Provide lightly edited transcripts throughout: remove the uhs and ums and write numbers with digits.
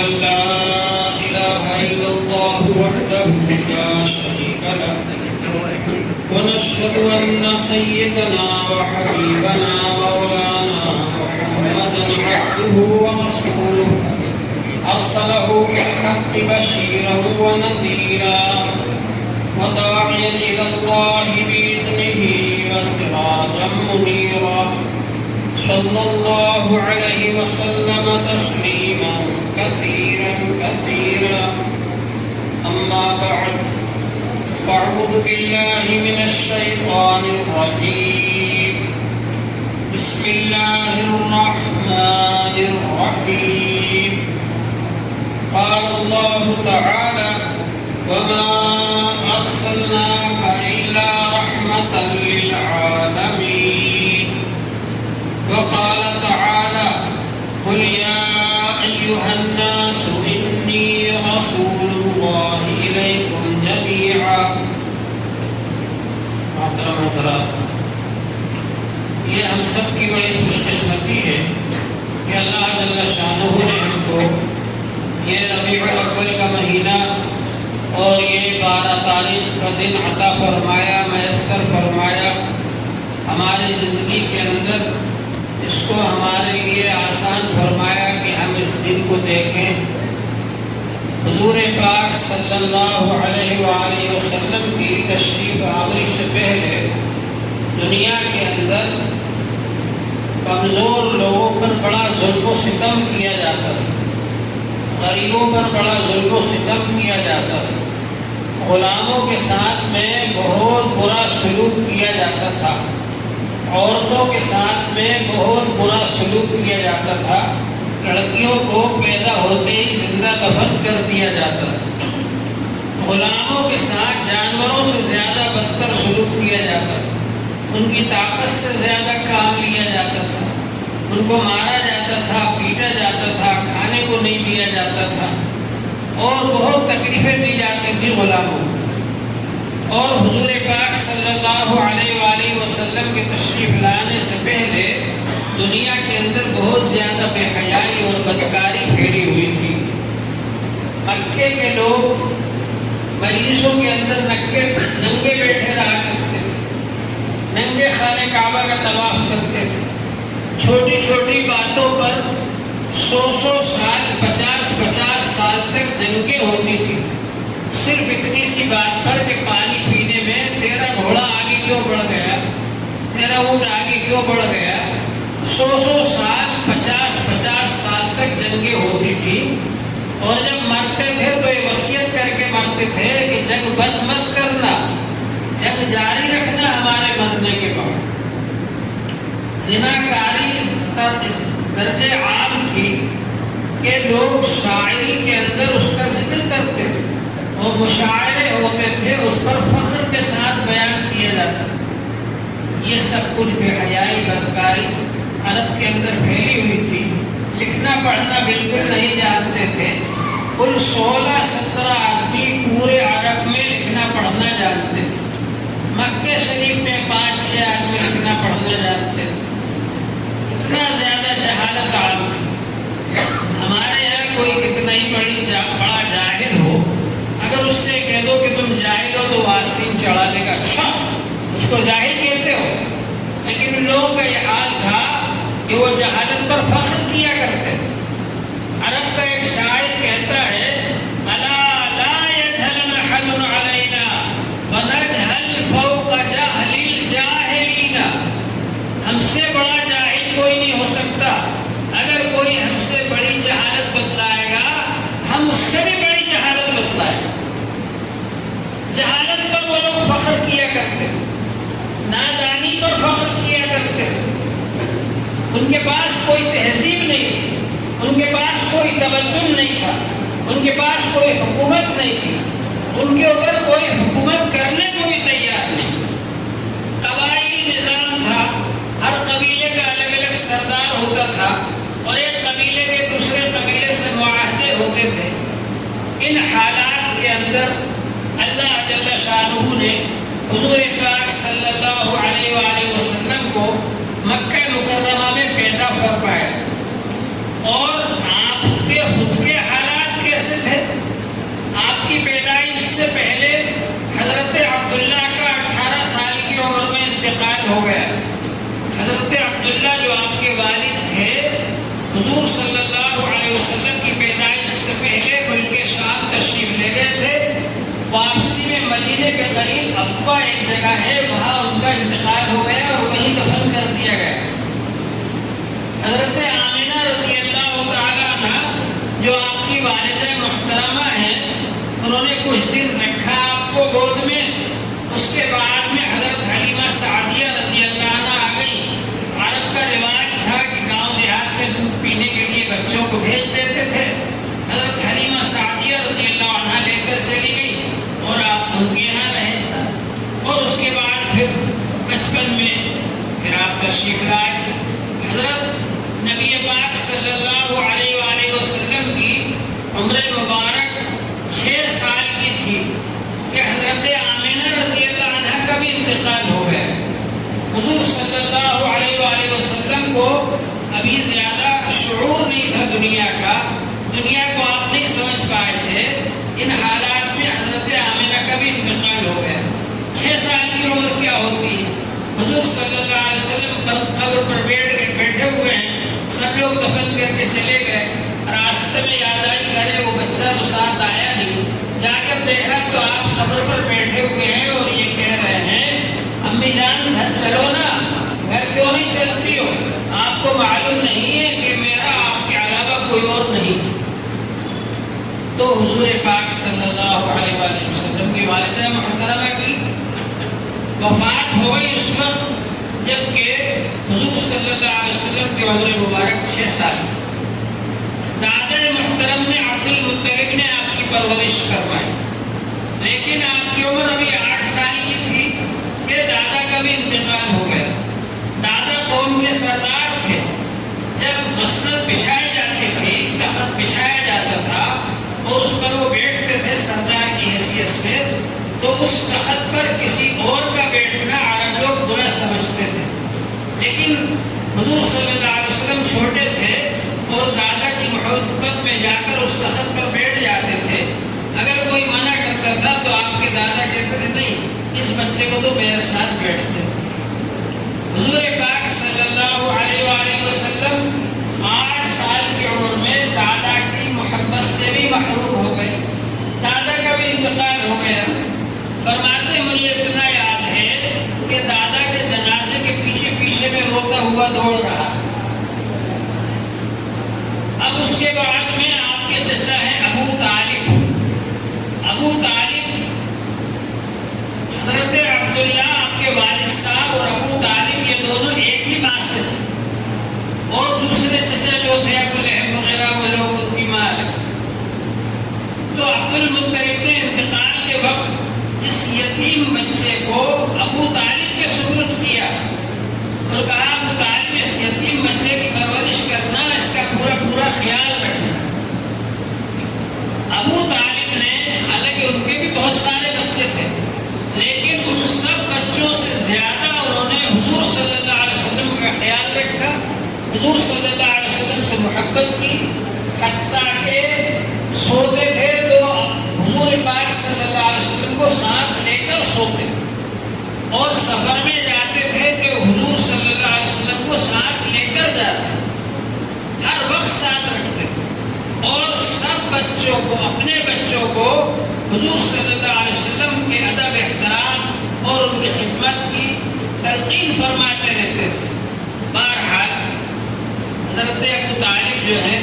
أن لا إله إلا الله وحده لا شريك له ونشهد أن سيدنا وحبيبنا مولانا محمدا عبده ورسوله أرسله بالحق بشيرا ونذيرا وداعيا إلى الله بإذنه وسراجا منيرا صلى الله عليه وسلم تسليما كثيرا كثيرا أما بعد فأعوذ بالله من الشيطان الرجيم بسم الله الرحمن الرحيم قال الله تعالى وما أرسلناك إلا رحمة للعالمين وقال تعالى قل يا أيها الناس إني رسول الله إليكم جميعا. محترم حضرات، یہ ہم سب کی بڑی خوش قسمتی ہے کہ اللہ جل شانہ نے ہم کو یہ ربیع الاول کا مہینہ اور یہ 12 تاریخ کا دن عطا فرمایا، میسر فرمایا ہماری زندگی کے اندر، اس کو ہمارے لیے آسان فرمایا کہ ہم اس دن کو دیکھیں. حضور پاک صلی اللہ علیہ وآلہ وسلم کی تشریف آوری سے پہلے دنیا کے اندر کمزور لوگوں پر بڑا ظلم و ستم کیا جاتا تھا، غریبوں پر بڑا ظلم و ستم کیا جاتا تھا، غلاموں کے ساتھ میں بہت برا سلوک کیا جاتا تھا، عورتوں کے ساتھ میں بہت برا سلوک کیا جاتا تھا، لڑکیوں کو پیدا ہوتے ہی زندہ دفن کر دیا جاتا تھا، غلاموں کے ساتھ جانوروں سے زیادہ بدتر سلوک کیا جاتا تھا، ان کی طاقت سے زیادہ کام لیا جاتا تھا، ان کو مارا جاتا تھا، پیٹا جاتا تھا، کھانے کو نہیں دیا جاتا تھا اور بہت تکلیفیں دی جاتی تھی غلاموں. اور حضور پاک صلی اللہ علیہ وآلہ وسلم کے تشریف لانے سے پہلے دنیا کے اندر بہت زیادہ بے حیائی اور بدکاری پھیلی ہوئی تھی. مکے کے لوگ مجلسوں کے اندر ننگے بیٹھے رہا کرتے تھے، ننگے خانہ کعبہ کا طواف کرتے تھے، چھوٹی چھوٹی باتوں پر 100 سال 50 سال تک جنگیں ہوتی تھی، صرف اتنی سی بات پر کہ پانی پینے میں تیرا گھوڑا آگے کیوں بڑھ گیا، تیرا اونٹ آگے کیوں بڑھ گیا. 100 سال 50 سال تک جنگیں ہوتی تھی. اور جب مرتے تھے تو یہ وصیت کر کے مرتے تھے کہ جنگ بند مت کرنا، جنگ جاری رکھنا ہمارے مرنے کے بعد. زناکاری درجے عام تھی کہ لوگ شاعری کے اندر اس کا ذکر کرتے تھے اور مشاعرے ہوتے تھے، اس پر فخر کے ساتھ بیان کیا جاتا تھا. یہ سب کچھ بے حیائی بدکاری عرب کے اندر پھیلی ہوئی تھی. لکھنا پڑھنا بالکل نہیں جانتے تھے. کل 16-17 آدمی پورے عرب میں لکھنا پڑھنا جانتے تھے. مکہ شریف میں 5-6 آدمی لکھنا پڑھنا جانتے تھے. اتنا زیادہ جہالت عام تھی. ہمارے یہاں کوئی کتنا ہی بڑا جاہل ہو، اگر اس سے کہہ دو کہ تم جاہل ہو تو آستین چڑھا لے گا، اچھا اس کو جاہل کہتے ہو. لیکن ان لوگوں کا یہ حال تھا کہ وہ جہالت پر فخر کیا کرتے تھے. عرب کا ایک شاعر کہتا ہے الا لا يجهل احد علينا فنجهل فوق جهل الجاهلين. ہم سے بڑا جاہل کوئی نہیں ہو سکتا. اگر کوئی ہم سے بڑی جہالت بتلائے گا ہم اس سے بھی بڑی جہالت بتلائیں گے. جہالت پر وہ لوگ فخر کیا کرتے تھے، نادانی پر فخر کیا کرتے تھے. ان کے پاس کوئی تہذیب نہیں تھی، ان کے پاس کوئی تمدن نہیں تھا، ان کے پاس کوئی حکومت نہیں تھی، ان کے اوپر کوئی حکومت کرنے کو بھی تیار نہیں. قبائلی نظام تھا، ہر قبیلے کا الگ الگ سردار ہوتا تھا اور ایک قبیلے کے دوسرے قبیلے سے معاہدے ہوتے تھے. ان حالات کے اندر اللہ جل شانہ نے حضور پاک صلی اللہ علیہ وآلہ وسلم کو مکہ مکرمہ میں پیدا فرمایا اور آپ کے خود کے حال حضور صلی اللہ علیہ وسلم کی پیدائش سے پہلے بلکہ شام تشریف لے گئے تھے. واپسی میں مدینے کے قریب ابا ایک جگہ ہے، وہاں ان کا انتقال ہو گیا اور وہیں دفن کر دیا گیا. حضرت آمینہ رضی اللہ تعالیٰ عنہ جو آپ کی والدہ محترمہ ہیں، انہوں نے کچھ دن رکھا آپ کو گود میں. اس کے بعد میں حضرت حلیمہ سعدیہ رضی اللہ عنہ آ گئی. عرب کا رواج تھا کہ گاؤں دیہات میں دودھ پینے کے لیے بچوں کو بھیج دیتے تھے. حضرت حلیمہ سعدیہ رضی اللہ عنہ لے کر چلی گئی اور آپ ان کے یہاں رہے. اور اس کے بعد پھر بچپن میں پھر آپ تشریف لائے. حضرت نبی پاک صلی اللہ علیہ وآلہ وسلم کی عمر مبارک 6 سال کی تھی کہ حضرت آمینہ رضی اللہ عنہ کا بھی انتقال ہو گیا. حضور صلی اللہ علیہ وآلہ وسلم کو ابھی زیادہ شعور نہیں تھا دنیا کا، دنیا کو آپ نہیں سمجھ پائے تھے. ان حالات میں حضرت آمینہ کا بھی انتقال ہو گیا. 6 سال کی عمر کیا ہوتی ہے؟ حضور صلی اللہ علیہ وسلم قبر پر بیٹھے ہوئے ہیں، سب لوگ دفن کر کے چلے گئے. راستے میں یاد آئی گھر وہ بچہ تو ساتھ آیا نہیں. جا کر دیکھا تو آپ قبر پر بیٹھے ہوئے ہیں اور یہ کہہ رہے ہیں امی جان گھر چلو نا. گھر کیوں نہیں چلتی ہو؟ آپ کو معلوم نہیں ہے کہ میرا آپ کے علاوہ کوئی اور نہیں. تو حضور پاک صلی اللہ علیہ وآلہ وسلم کی والدہ محترمہ کی وفات ہو گئی اس وقت جبکہ حضور صلی اللہ علیہ وسلم کی عمر مبارک 6 سال. دادا محترم نے عبد المطلب نے آپ کی پرورش فرمائی، لیکن آپ کی عمر ابھی 8 سال کی تھی کہ دادا کا بھی انتقال ہو گیا. دادا قوم کے سردار تھے. جب مسند بچھائی جاتی تھی، تخت بچھایا جاتا تھا اور اس پر وہ بیٹھتے تھے سردار کی حیثیت سے، تو اس تخت پر کسی اور کا بیٹھنا عرب لوگ برا سمجھتے تھے. لیکن حضور صلی اللہ علیہ وسلم چھوٹے تھے اور دادا کی محبت میں جا کر اس تخت پر بیٹھ جاتے تھے. اگر کوئی منع کرتا تھا تو آپ کے دادا کہتے تھے نہیں، اس بچے کو تو میرے ساتھ بیٹھتے. حضور پاک صلی اللہ علیہ وآلہ وسلم 8 سال کی عمر میں دادا کی محبت سے بھی محروم ہو گئے. دادا کا بھی انتقال ہو گیا. فرماتے مجھے اتنا یاد ہے کہ دادا کے جنازے کے پیچھے پیچھے میں روتا ہوا دوڑ رہا. اب اس کے بعد میں آپ کے چچا ہیں ابو طالب. ابو طالب حضرت عبداللہ آپ کے والد صاحب اور ابو طالب یہ دونوں ایک ہی ماں سے تھے. اور دوسرے چچا جو تھے ابو لہب وغیرہ وہ لوگ ان کی ماں ہے. تو عبد المطلب نے انتقال کے وقت اس یتیم بچے کو ابو طالب کے سپرد کیا اور کہا ابو طالب اس یتیم بچے کی پرورش کرنا، اس کا پورا خیال رکھنا. ابو طالب نے حالانکہ ان کے بھی بہت سارے بچے تھے، لیکن ان سب بچوں سے زیادہ انہوں نے حضور صلی اللہ علیہ وسلم کا خیال رکھا، حضور صلی اللہ علیہ وسلم سے محبت کی. حتیٰ کہ سوتے تھے تو حضور پاک صلی اللہ علیہ وسلم کو ساتھ لے کر سوتے، اور سفر میں جاتے تھے کہ حضور صلی اللہ علیہ وسلم کو ساتھ لے کر جاتے، ہر وقت ساتھ رکھتے. اور سب بچوں کو، اپنے بچوں کو حضور صلی اللہ علیہ وسلم کے ادب احترام اور ان کی خدمت کی تلقین فرماتے رہتے تھے. بہرحال حضرت ابو طالب جو ہیں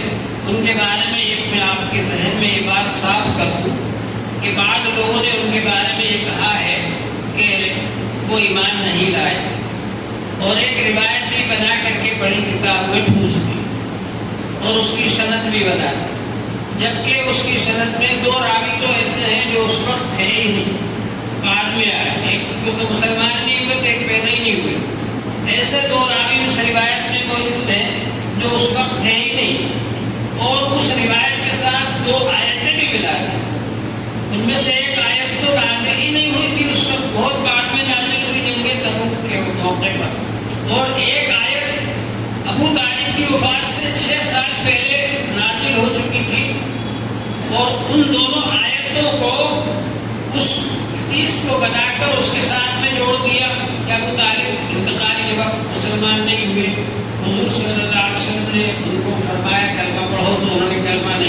ان کے بارے میں ایک میں آپ کے ذہن میں یہ بات صاف کر دوں کہ بعض لوگوں نے ان کے بارے میں یہ کہا ہے کہ وہ ایمان نہیں لائے اور ایک روایت بھی بنا کر کے بڑی کتاب میں ٹھونس دی اور اس کی سند بھی بنا دی. جبکہ اس کی سند میں 2 راوی تو ایسے ہیں جو اس وقت تھے ہی نہیں، بعد میں آئے. ایک تو مسلمان نہیں ہوئے تو ایک پیدا ہی نہیں ہوئے. ایسے 2 راوی اس روایت میں موجود ہیں جو اس وقت تھے ہی نہیں، اور اس روایت کے ساتھ 2 آیتیں بھی ملا دی. ان میں سے ایک آیت تو نازل ہی نہیں ہوئی تھی اس وقت، بہت بعد میں نازل ہوئی جنگ تبوک کے موقع پر. اور ایک آیت ابو طالب کی وفات سے 6 سال پہلے نازل ہو چکی تھی. اور ان دونوں آیتوں کو اس حدیث کو بنا کر اس کے ساتھ میں جوڑ دیا کہ ابو طالب انتقال کے وقت مسلمان نہیں ہوئے. حضور صلی اللہ علیہ وسلم نے ان کو فرمایا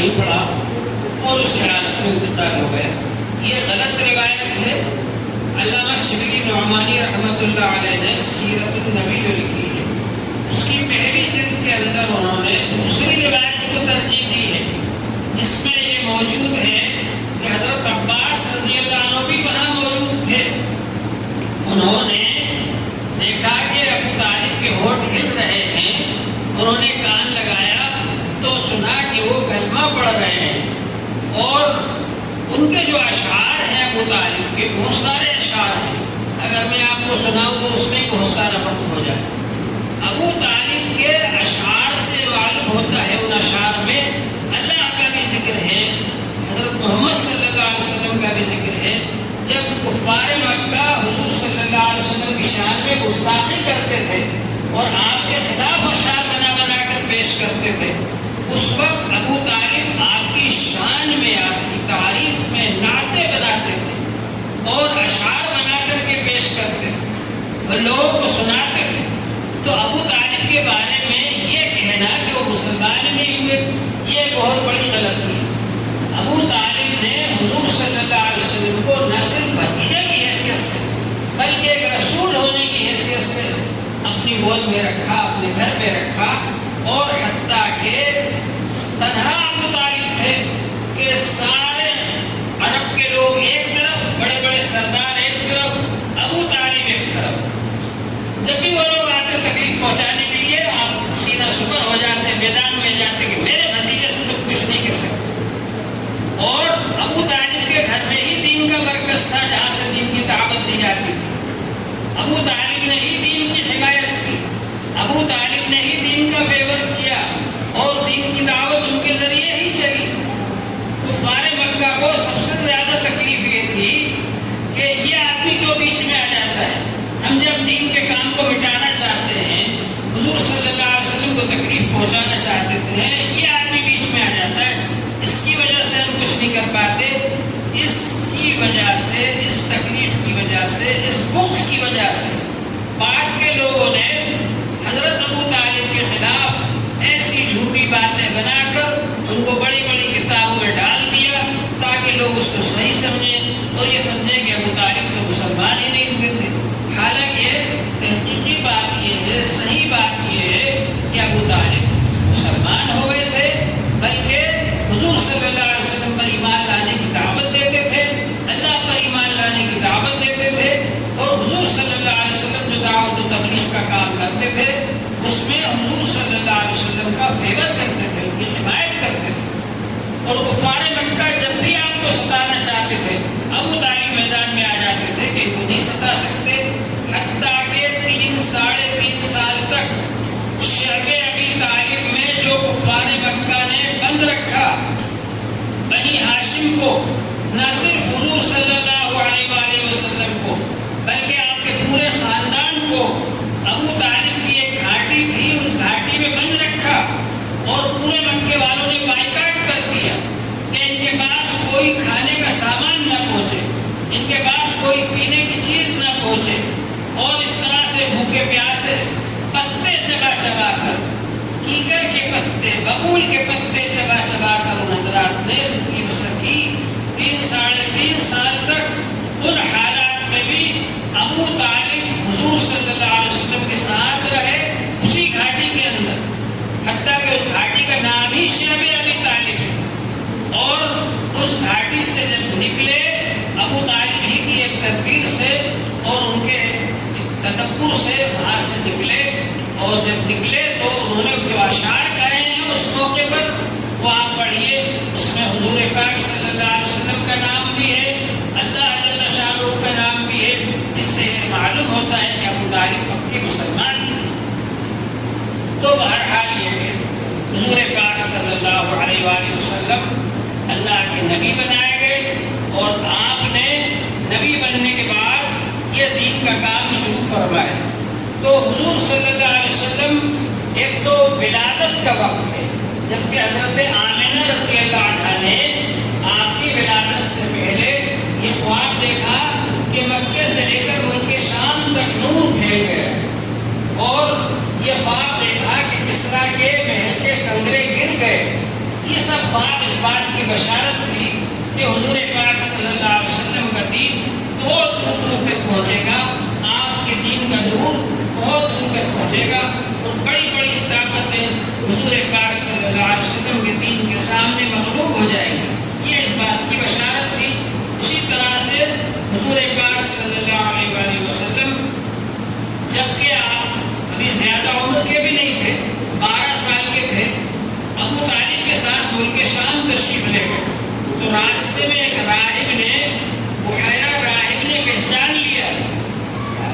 نہیں پڑا اور اس حالت میں انتقال ہو گیا. یہ غلط روایت ہے. علامہ شبلی نعمانی رحمۃ اللہ علیہ نے سیرت النبی جو لکھی ہے اس کی پہلی جلد کے اندر انہوں نے دوسری روایت کو ترجیح دی ہے جس میں یہ موجود ہے کہ حضرت عباس رضی اللہ عنہ بھی وہاں موجود تھے. انہوں نے دیکھا کہ ابو طالب کے ہونٹ ہل رہے ہیں. انہوں نے کان لگایا تو سنا کہ وہ کلمہ پڑھ رہے ہیں اور ان کے جو اشعار ہیں ابو طالب کے بہت سارے اشعار ہیں. اگر میں آپ کو سناؤں تو اس میں بہت سارا وقت ہو جائے. ابو طالب کے اشعار سے معلوم ہوتا ہے ان اشعار میں اللہ کا بھی ذکر ہے, حضرت محمد صلی اللہ علیہ وسلم کا بھی ذکر ہے. جب کفار مکہ حضور صلی اللہ علیہ وسلم کی شان میں گستاخی کرتے تھے اور آپ کے خلاف اشعار بنا بنا کر پیش کرتے تھے, اس وقت ابو طالب آپ کی شان میں, آپ کی تعریف میں نعتیں بناتے تھے اور اشعار بنا کر کے پیش کرتے اور لوگوں کو سناتے تھے. تو ابو طالب کے بارے میں یہ کہنا کہ وہ مسلمان نہیں ہوئے یہ بہت بڑی غلطی ہے. ابو طالب نے حضور صلی اللہ علیہ وسلم کو نہ صرف بھتیجے کی حیثیت سے بلکہ ایک رسول ہونے کی حیثیت سے اپنی گود میں رکھا, اپنے گھر میں رکھا. اور حتیٰ کہ تنہا ابو طالب تھے کہ سارے عرب کے لوگ ایک طرف, بڑے بڑے سردار ایک طرف, ابو طالب ایک طرف. جب بھی وہ لوگ آتے تکلیف پہنچانے کے لیے آپ سیدھا سپر ہو جاتے, میدان میں جاتے کہ میرے بھتیجے سے تو کچھ نہیں کر سکتے. اور ابو طالب کے گھر میں ہی دین کا مرکز تھا جہاں سے دین کی دعوت دی جاتی تھی. ابو طالب نے ہی دین کی حمایت کی, ابو طالب نے ہی دین کا فیور کیا اور دین کی دعوت ان کے ذریعے ہی چلی. کفار مکہ کو سب سے زیادہ تکلیف یہ تھی کہ یہ آدمی کیوں بیچ میں آ جاتا ہے. ہم جب دین کے کام کو مٹانا چاہتے ہیں, حضور صلی اللہ علیہ وسلم کو تکلیف پہنچانا چاہتے ہیں, یہ آدمی بیچ میں آ جاتا ہے. اس کی وجہ سے ہم کچھ نہیں کر پاتے. اس کی وجہ سے, اس تکلیف کی وجہ سے, اس بغض کی وجہ سے بعد کے لوگوں نے حضرت ابو طالب کے خلاف ایسی جھوٹی باتیں بنا کر ان کو بڑی بڑی کتابوں میں ڈال دیا تاکہ لوگ اس کو صحیح سمجھیں اور یہ سمجھیں کہ ابو طالب تو مسلمان ہی نہیں ہوئے تھے. حالانکہ تحقیقی بات یہ ہے, صحیح بات یہ ہے کہ ابو طالب مسلمان ہوئے تھے, بلکہ حضور صلی اللہ علیہ وسلم پر ایمان لانے کی دعوت دیتے تھے, اللہ پر ایمان لانے کی دعوت دیتے تھے. اور حضور صلی اللہ علیہ وسلم جو دعوت و تبلیغ کا کام کرتے تھے اس میں حضور صلی اللہ علیہ وسلم کا فیور کرتے تھے, ان کی حمایت کرتے تھے. اور کفار مکہ جب بھی آپ کو ستانا چاہتے تھے ابو طالب میدان میں آ جاتے تھے کہ وہ نہیں ستا سکتے. حتیٰ کہ 3.5 سال تک شعب ابی طالب میں جو کفار مکہ نے بند رکھا بنی ہاشم کو, نہ صرف حضور صلی اللہ علیہ وآلہ وسلم کو بلکہ آپ کے پورے خاندان کو, ابو طالب کی ایک گھاٹی تھی اس گھاٹی میں بند رکھا اور پورے مکے والوں نے بائیکاٹ کر دیا کہ ان کے پاس کوئی کھانے کا سامان نہ پہنچے, ان کے پاس کوئی پینے کی چیز نہ پہنچے. اور اس طرح سے بھوکے پیاسے پتے چبا چبا کر, کیکر کے پتے, ببول کے پتے چبا چبا کر ان حضرات نے زندگی بسر کی. 3.5 سال تک ان حالات میں بھی ابو طالب حضور صلی اللہ علیہ وسلم کے ساتھ رہے اسی گھاٹی کے اندر. حتیٰ کہ اس گھاٹی کا نام ہی شعب ابی طالب ہے. اور اس گھاٹی سے جب نکلے ابو طالب ہی کی ایک تدبیر سے اور ان کے تدبر سے وہاں سے نکلے. اور جب نکلے تو انہوں نے جو اشعار کہے ہیں اس موقع پر وہ آپ پڑھیے. اس میں حضور پاک صلی اللہ علیہ وسلم کا نام بھی ہے, اللہ جل شانہ کا نام بھی ہے, جس سے معلوم ہوتا ہے کہ ابو طالب پکے مسلمان تھے. تو بہرحال یہ کہ حضور پاک صلی اللہ علیہ وآلہ وسلم اللہ کے نبی بنائے گئے اور آپ نے نبی بننے کے بعد یہ دین کا کام شروع فرمایا. تو حضور صلی اللہ علیہ وسلم ایک تو ولادت کا وقت ہے جبکہ حضرت آمنہ رضی اللہ عنہا نے آپ کی ولادت سے پہلے یہ خواب دیکھا کہ مکے سے لے کر ملک شام تک نور پھیل گیا اور یہ خواب دیکھا کہ کسریٰ کے محل کے کنگرے گر گئے. یہ سب خواب اس کی بشارت تھی کہ حضور پاک صلی اللہ علیہ وسلم کا دین بہت دور دور تک پہنچے گا، آپ کے دین کا نور بہت دور تک پہنچے گا، اور بڑی بڑی طاقتیں حضور پاک صلی اللہ علیہ وسلم کے دین کے سامنے مغلوب ہو جائیں گی۔ یہ اس بات کی بشارت تھی۔ اسی طرح سے حضور پاک صلی اللہ علیہ وسلم جبکہ آپ ابھی زیادہ عمر کے بھی نہیں تھے، 12 سال کے تھے، ابو طالب کے ساتھ ملک شام تشریف لے گئے، تو راستے میں ایک راہب نے، بحیرہ راہب نے پہچان لیا،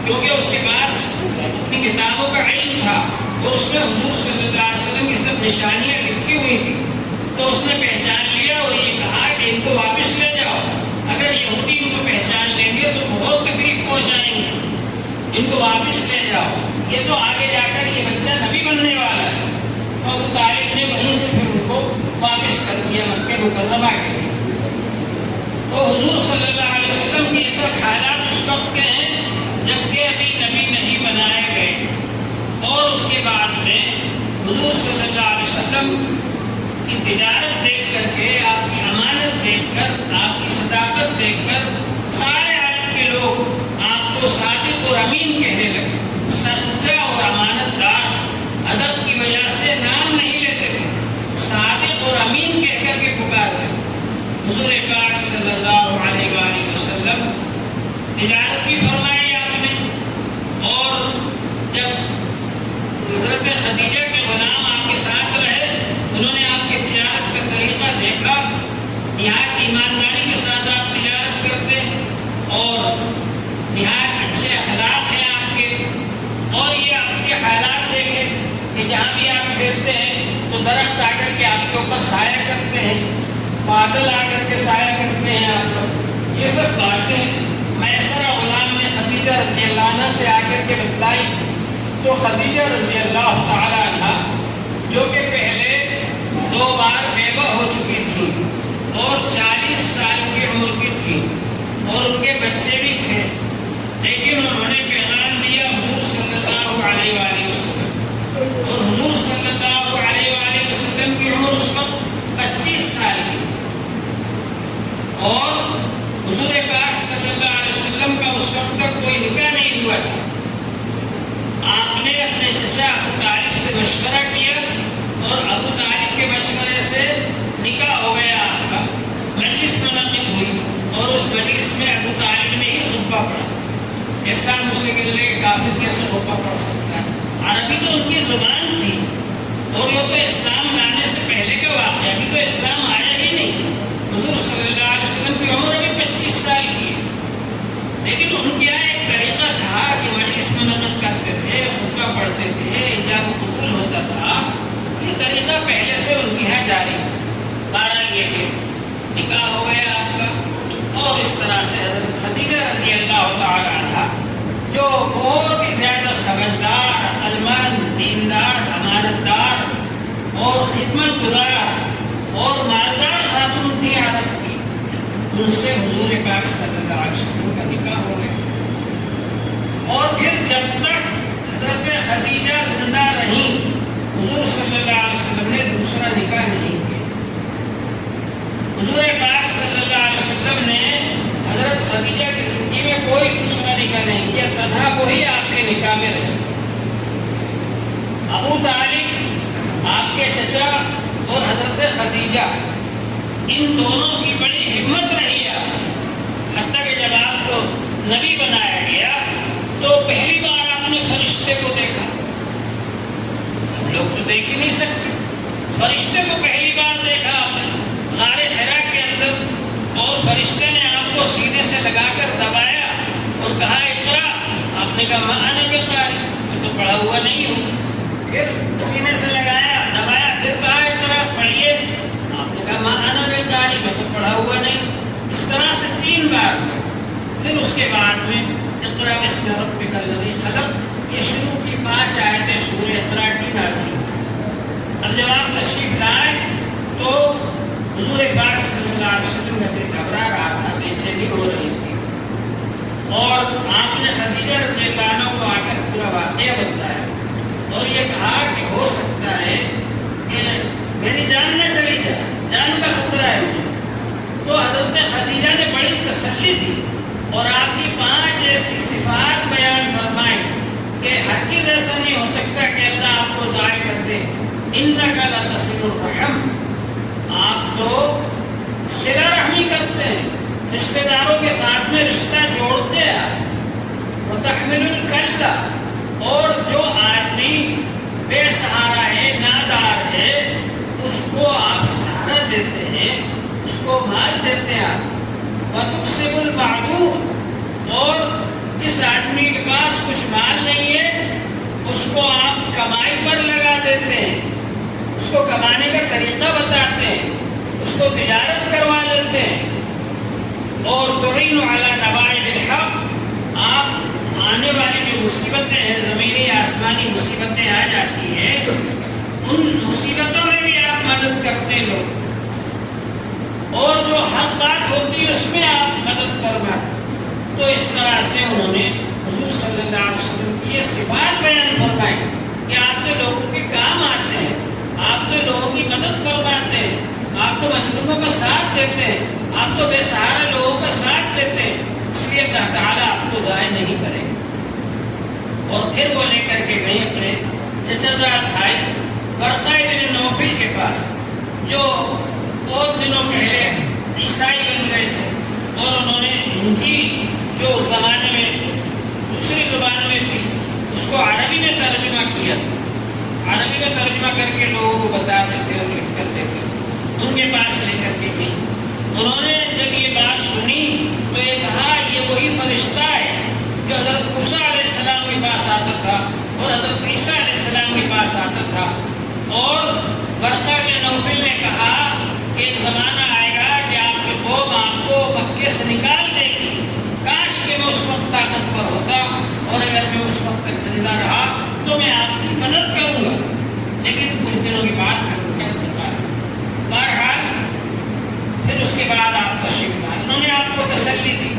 کیونکہ اس کے پاس اپنی کتابوں کا علم تھا اور اس میں حضور صلی اللہ علیہ وسلم کی سب نشانیاں لکھی ہوئی تھی، تو اس نے پہچان لیا اور یہ کہا کہ ان کو واپس لے جاؤ، اگر یہودی ان کو پہچان لیں گے تو بہت تکلیف پہنچائیں گے، ان کو واپس لے جاؤ، یہ تو آگے جا کر یہ بچہ نبی بننے والا ہے۔ تو ابو طالب نے وہیں سے پھر ان کو واپس کر دیا مکہ مکرمہ کے لیے۔ تو حضور صلی اللہ علیہ وسلم کے ایسے حالات اس وقت کے ہیں جبکہ ابھی نبی نہیں بنائے گئے، اور اس کے بعد میں حضور صلی اللہ علیہ وسلم کی تجارت دیکھ کر کے، آپ کی امانت دیکھ کر، آپ کی صداقت دیکھ کر سارے عالم کے لوگ آپ کو صادق اور امین کہنے لگے۔ سچا اور امانت دار ادب کی وجہ سے نام نہیں لیتے تھے، صادق اور امین کہہ کر کے پکارتے۔ حضور پاک صلی اللہ علیہ وآلہ وسلم تجارت بھی فرمائی آپ نے، اور جب حضرت خدیجہ کے غلام آپ کے ساتھ رہے، انہوں نے آپ کے تجارت کا طریقہ دیکھا، نہایت ایمانداری کے ساتھ آپ تجارت کرتے اور نہایت اچھے اخلاق ہیں آپ کے، اور یہ آپ کے حالات دیکھے کہ جہاں بھی آپ پھرتے ہیں تو درخت آ کر کے آپ کے اوپر سایہ کرتے ہیں، بادل آ کر کے سایہ کرتے ہیں آپ لوگ، یہ سب باتیں میسرہ غلام نے خدیجہ رضی اللہ عنہ سے آ کر کے بتلائی۔ تو خدیجہ رضی اللہ تعالی عنہ جو کہ پہلے 2 بار بیوہ ہو چکی تھی اور 40 سال کی عمر کی تھی اور ان کے بچے بھی تھے، لیکن انہوں نے پیغام دیا حضور صلی اللہ علیہ وآلہ وسلم، اور حضور صلی اللہ علیہ وآلہ وسلم کی عمر اس وقت 25 سال کی، اور حضور پاک صلی اللہ علیہ وسلم کا اس وقت تک کوئی نکاح نہیں ہوا تھا۔ آپ نے اپنے چچا ابو طالب سے مشورہ کیا اور ابو طالب کے مشورے سے نکاح ہو گیا آپ کا، مجلس منعقد ہوئی، اور اس مجلس میں ابو طالب نے ہی خطبہ پڑھا۔ ایسا مجھ سے کہ کافر کیسے خطبہ پڑھ سکتا ہے؟ عربی تو ان کی زبان تھی، اور یہ تو اسلام لانے سے پہلے کا واقعہ، ابھی تو اسلام آیا ہی نہیں۔ حضور صلی اللہ علیہ وسلم کی عمر ابھی 25 سال کی ہے، لیکن ان کا ایک طریقہ تھا کہ مجلس منعقد کرتے تھے، خطبہ پڑھتے تھے، ایجاب و قبول ہوتا تھا، یہ طریقہ پہلے سے ان کے یہاں جاری ہے۔ بہرحال یہ کہ نکاح ہو گیا آپ کا، اور اس طرح سے حضرت خدیجہ رضی اللہ تعالی عنہ جو بہت ہی زیادہ سمجھدار، عقلمند، دیندار، امانت دار اور خدمت گزار اور مالدار خاتون تھی عرب کی، ان سے حضور پاک صلی اللہ علیہ وسلم کا نکاح ہو گیا۔ اور پھر جب تک حضرت خدیجہ زندہ رہیں، حضور صلی اللہ علیہ وسلم نے دوسرا نکاح نہیں کیا۔ حضور پاک صلی اللہ علیہ وسلم نے حضرت خدیجہ کی زندگی میں کوئی دوسرا نکاح نہیں کیا، تنہا وہی آپ کے نکاح میں رہے۔ ابو طالب آپ کے چچا اور حضرت خدیجہ، ان دونوں کی بڑی ہمت رہی ہے، حتیٰ کہ جب آپ کو نبی بنایا گیا تو پہلی بار آپ نے فرشتے کو دیکھا۔ ہم لوگ تو دیکھ ہی نہیں سکتے، فرشتے کو پہلی بار دیکھا آپ نے غار حرا کے اندر، اور فرشتے نے آپ کو سینے سے لگا کر دبایا اور کہا اقرا۔ آپ نے کہا ما انا بقاری، میں تو پڑھا ہوا نہیں ہوں۔ پھر سینے سے لگایا، دبایا، پھر کہا اقرا پڑھیے۔ آپ نے کہا ما انا بقاری، میں تو پڑھا ہوا نہیں۔ اس طرح سے 3 بار۔ پھر اس کے بعد میں اقرا بسم ربک الذی خلق، یہ شروع کی 5 آیتیں سورہ اقرا کی نازل ہوئی۔ اب جب آپ تشریف لائے تو حضور پاک صلی اللہ علیہ وسلم کا دل گھبرا رہا تھا، بے چینی ہو رہی تھی، اور آپ نے خدیجہ رضی اللہ عنہ کو آ کر پورا واقعہ بتایا اور یہ کہا کہ ہو سکتا ہے کہ میری جان نہ چلی جائے، جان کا خطرہ ہے مجھے۔ تسلی دی اور آپ کی 5 ایسی صفات بیان فرمائیں کہ ہرگز ایسا نہیں ہو سکتا کہ اللہ آپ کو ضائع کر دے. انک لتصل الرحم، آپ تو صلہ رحمی کرتے ہیں، رشتہ داروں کے ساتھ میں رشتہ جوڑتے ہیں. وتحمل الکلہ، اور جو آدمی بے سہارا ہے، نادار ہے، اس کو آپ سہارا دیتے ہیں، اس کو مال دیتے ہیں. وتکسب المعدوم، اور جس آدمی کے پاس کچھ مال نہیں ہے اس کو آپ کمائی پر لگا دیتے ہیں، اس کو کمانے کا طریقہ بتاتے ہیں، اس کو تجارت کروا دیتے ہیں. اور تعین علی نوائب الحق، آپ آنے والی جو مصیبتیں ہیں، زمینی آسمانی مصیبتیں آ جاتی ہیں، ان مصیبتوں میں بھی آپ مدد کرتے ہیں لوگ، اور جو حق بات ہوتی ہے اس میں آپ مدد فرماتے. تو اس طرح سے انہوں نے حضور صلی اللہ علیہ وسلم کی یہ صفات بیان فرمائی کہ آپ تو لوگوں کے کام آتے ہیں، آپ تو لوگوں کی مدد فرماتے ہیں، آپ تو مظلوموں کا ساتھ دیتے ہیں، آپ تو بے سہارا لوگوں کا ساتھ دیتے ہیں. اس لیے اللہ تعالیٰ آپ کو ضائع نہیں کرے. اور پھر وہ لے کر کے گئے اپنے چچا زاد بھائی ورقہ بن نوفل کے پاس، جو بہت دنوں پہلے عیسائی بن گئے تھے، اور انہوں نے انجیل جو اس زمانے میں دوسری زبان میں تھی اس کو عربی میں ترجمہ کیا تھا. عربی میں ترجمہ کر کے لوگوں کو بتاتے تھے اور لکھ کر دیتے. ان کے پاس لے کر کے گئی. انہوں نے جب یہ بات سنی تو یہ کہا یہ وہی فرشتہ ہے جو حضرت موسیٰ علیہ السلام کے پاس آتا تھا اور حضرت عیسیٰ علیہ السلام کے پاس آتا تھا. اور ورقہ بن نوفل نے کہا کہ ایک زمانہ آئے گا کہ آپ کے قوم آپ کو مکے سے نکال دے گی. کاش کہ میں اس وقت طاقتور ہوتا، اور اگر میں اس وقت تک زندہ رہا تو میں آپ کی مدد کروں گا. لیکن کچھ دنوں کے بعد بہرحال پھر اس کے بعد آپ تشریف لائے. انہوں نے آپ کو تسلی دی.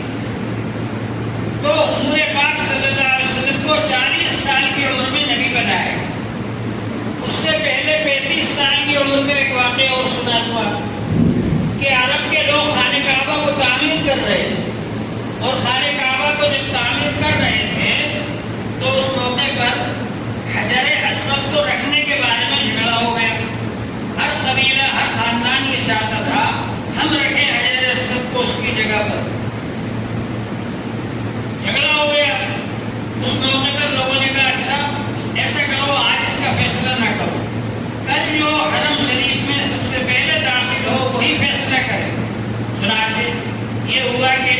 تو حضور پاک صلی اللہ علیہ وسلم کو 40 سال کی عمر میں نبی بنایا. اس سے پہلے 35 سال کی عمر میں ایک واقعہ اور سنا ہوا کہ عرب کے لوگ خانہ کعبہ کو تعمیر کر رہے تھے، اور خانہ کعبہ کو جب تعمیر کر رہے تھے تو اس موقع پر حجر اسود کو رکھنے کے بارے میں جھگڑا ہو گیا. ہر قبیلہ، ہر خاندان یہ چاہتا تھا ہم رکھیں حجر اسود کو اس کی جگہ پر. جھگڑا ہو گیا. اس موقع پر لوگوں نے کہا اچھا ایسا کرو، آج اس کا فیصلہ نہ کرو، کل جو حرم شریف میں سب سے پہلے داخل ہو وہی فیصلہ کرے. چنانچہ یہ ہوا کہ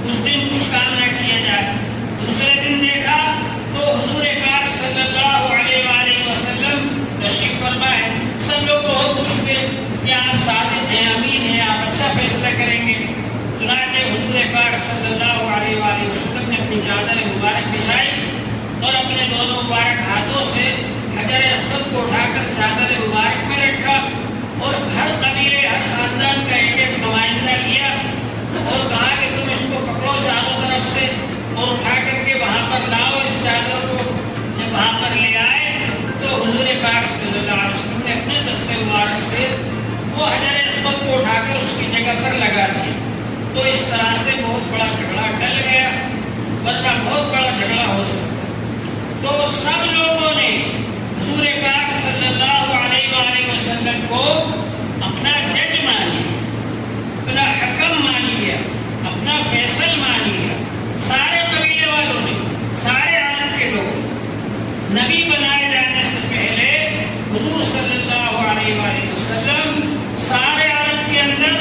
اس دن کچھ کام نہ کیا جائے. دوسرے دن دیکھا تو حضور پاک صلی اللہ علیہ وآلہ وسلم تشریف فرما ہے. سب لوگ بہت خوش ہوئے کہ آپ صادق ہیں، امین ہیں، آپ اچھا فیصلہ کریں گے. چنانچہ حضور پاک صلی اللہ علیہ وآلہ وسلم نے اپنی چادر مبارک بچھائی اور اپنے دونوں مبارک ہاتھوں سے حجر اسود کو اٹھا کر چادر مبارک میں رکھا، اور ہر قبیلے، ہر خاندان کا ایک ایک نمائندہ لیا اور کہا کہ تم اس کو پکڑو چاروں طرف سے اور اٹھا کر کے وہاں پر لاؤ اس چادر کو. جب وہاں پر لے آئے تو حضور پاک صلی اللہ علیہ وسلم نے اپنے دست مبارک سے وہ حجر اسود کو اٹھا کر اس کی جگہ پر لگا دیا. تو اس طرح سے بہت بڑا جھگڑا ٹل گیا، ورنہ بہت بڑا جھگڑا ہو سکتا. تو سب لوگوں نے حضور پاک صلی اللہ علیہ وآلہ وسلم کو اپنا جج مان لیا، اپنا حکم مان لیا، اپنا فیصل مان لیا. سارے قبیلے والوں نے، سارے عالم کے لوگ نبی بنائے جانے سے پہلے حضور صلی اللہ علیہ وآلہ وسلم سارے عالم کے اندر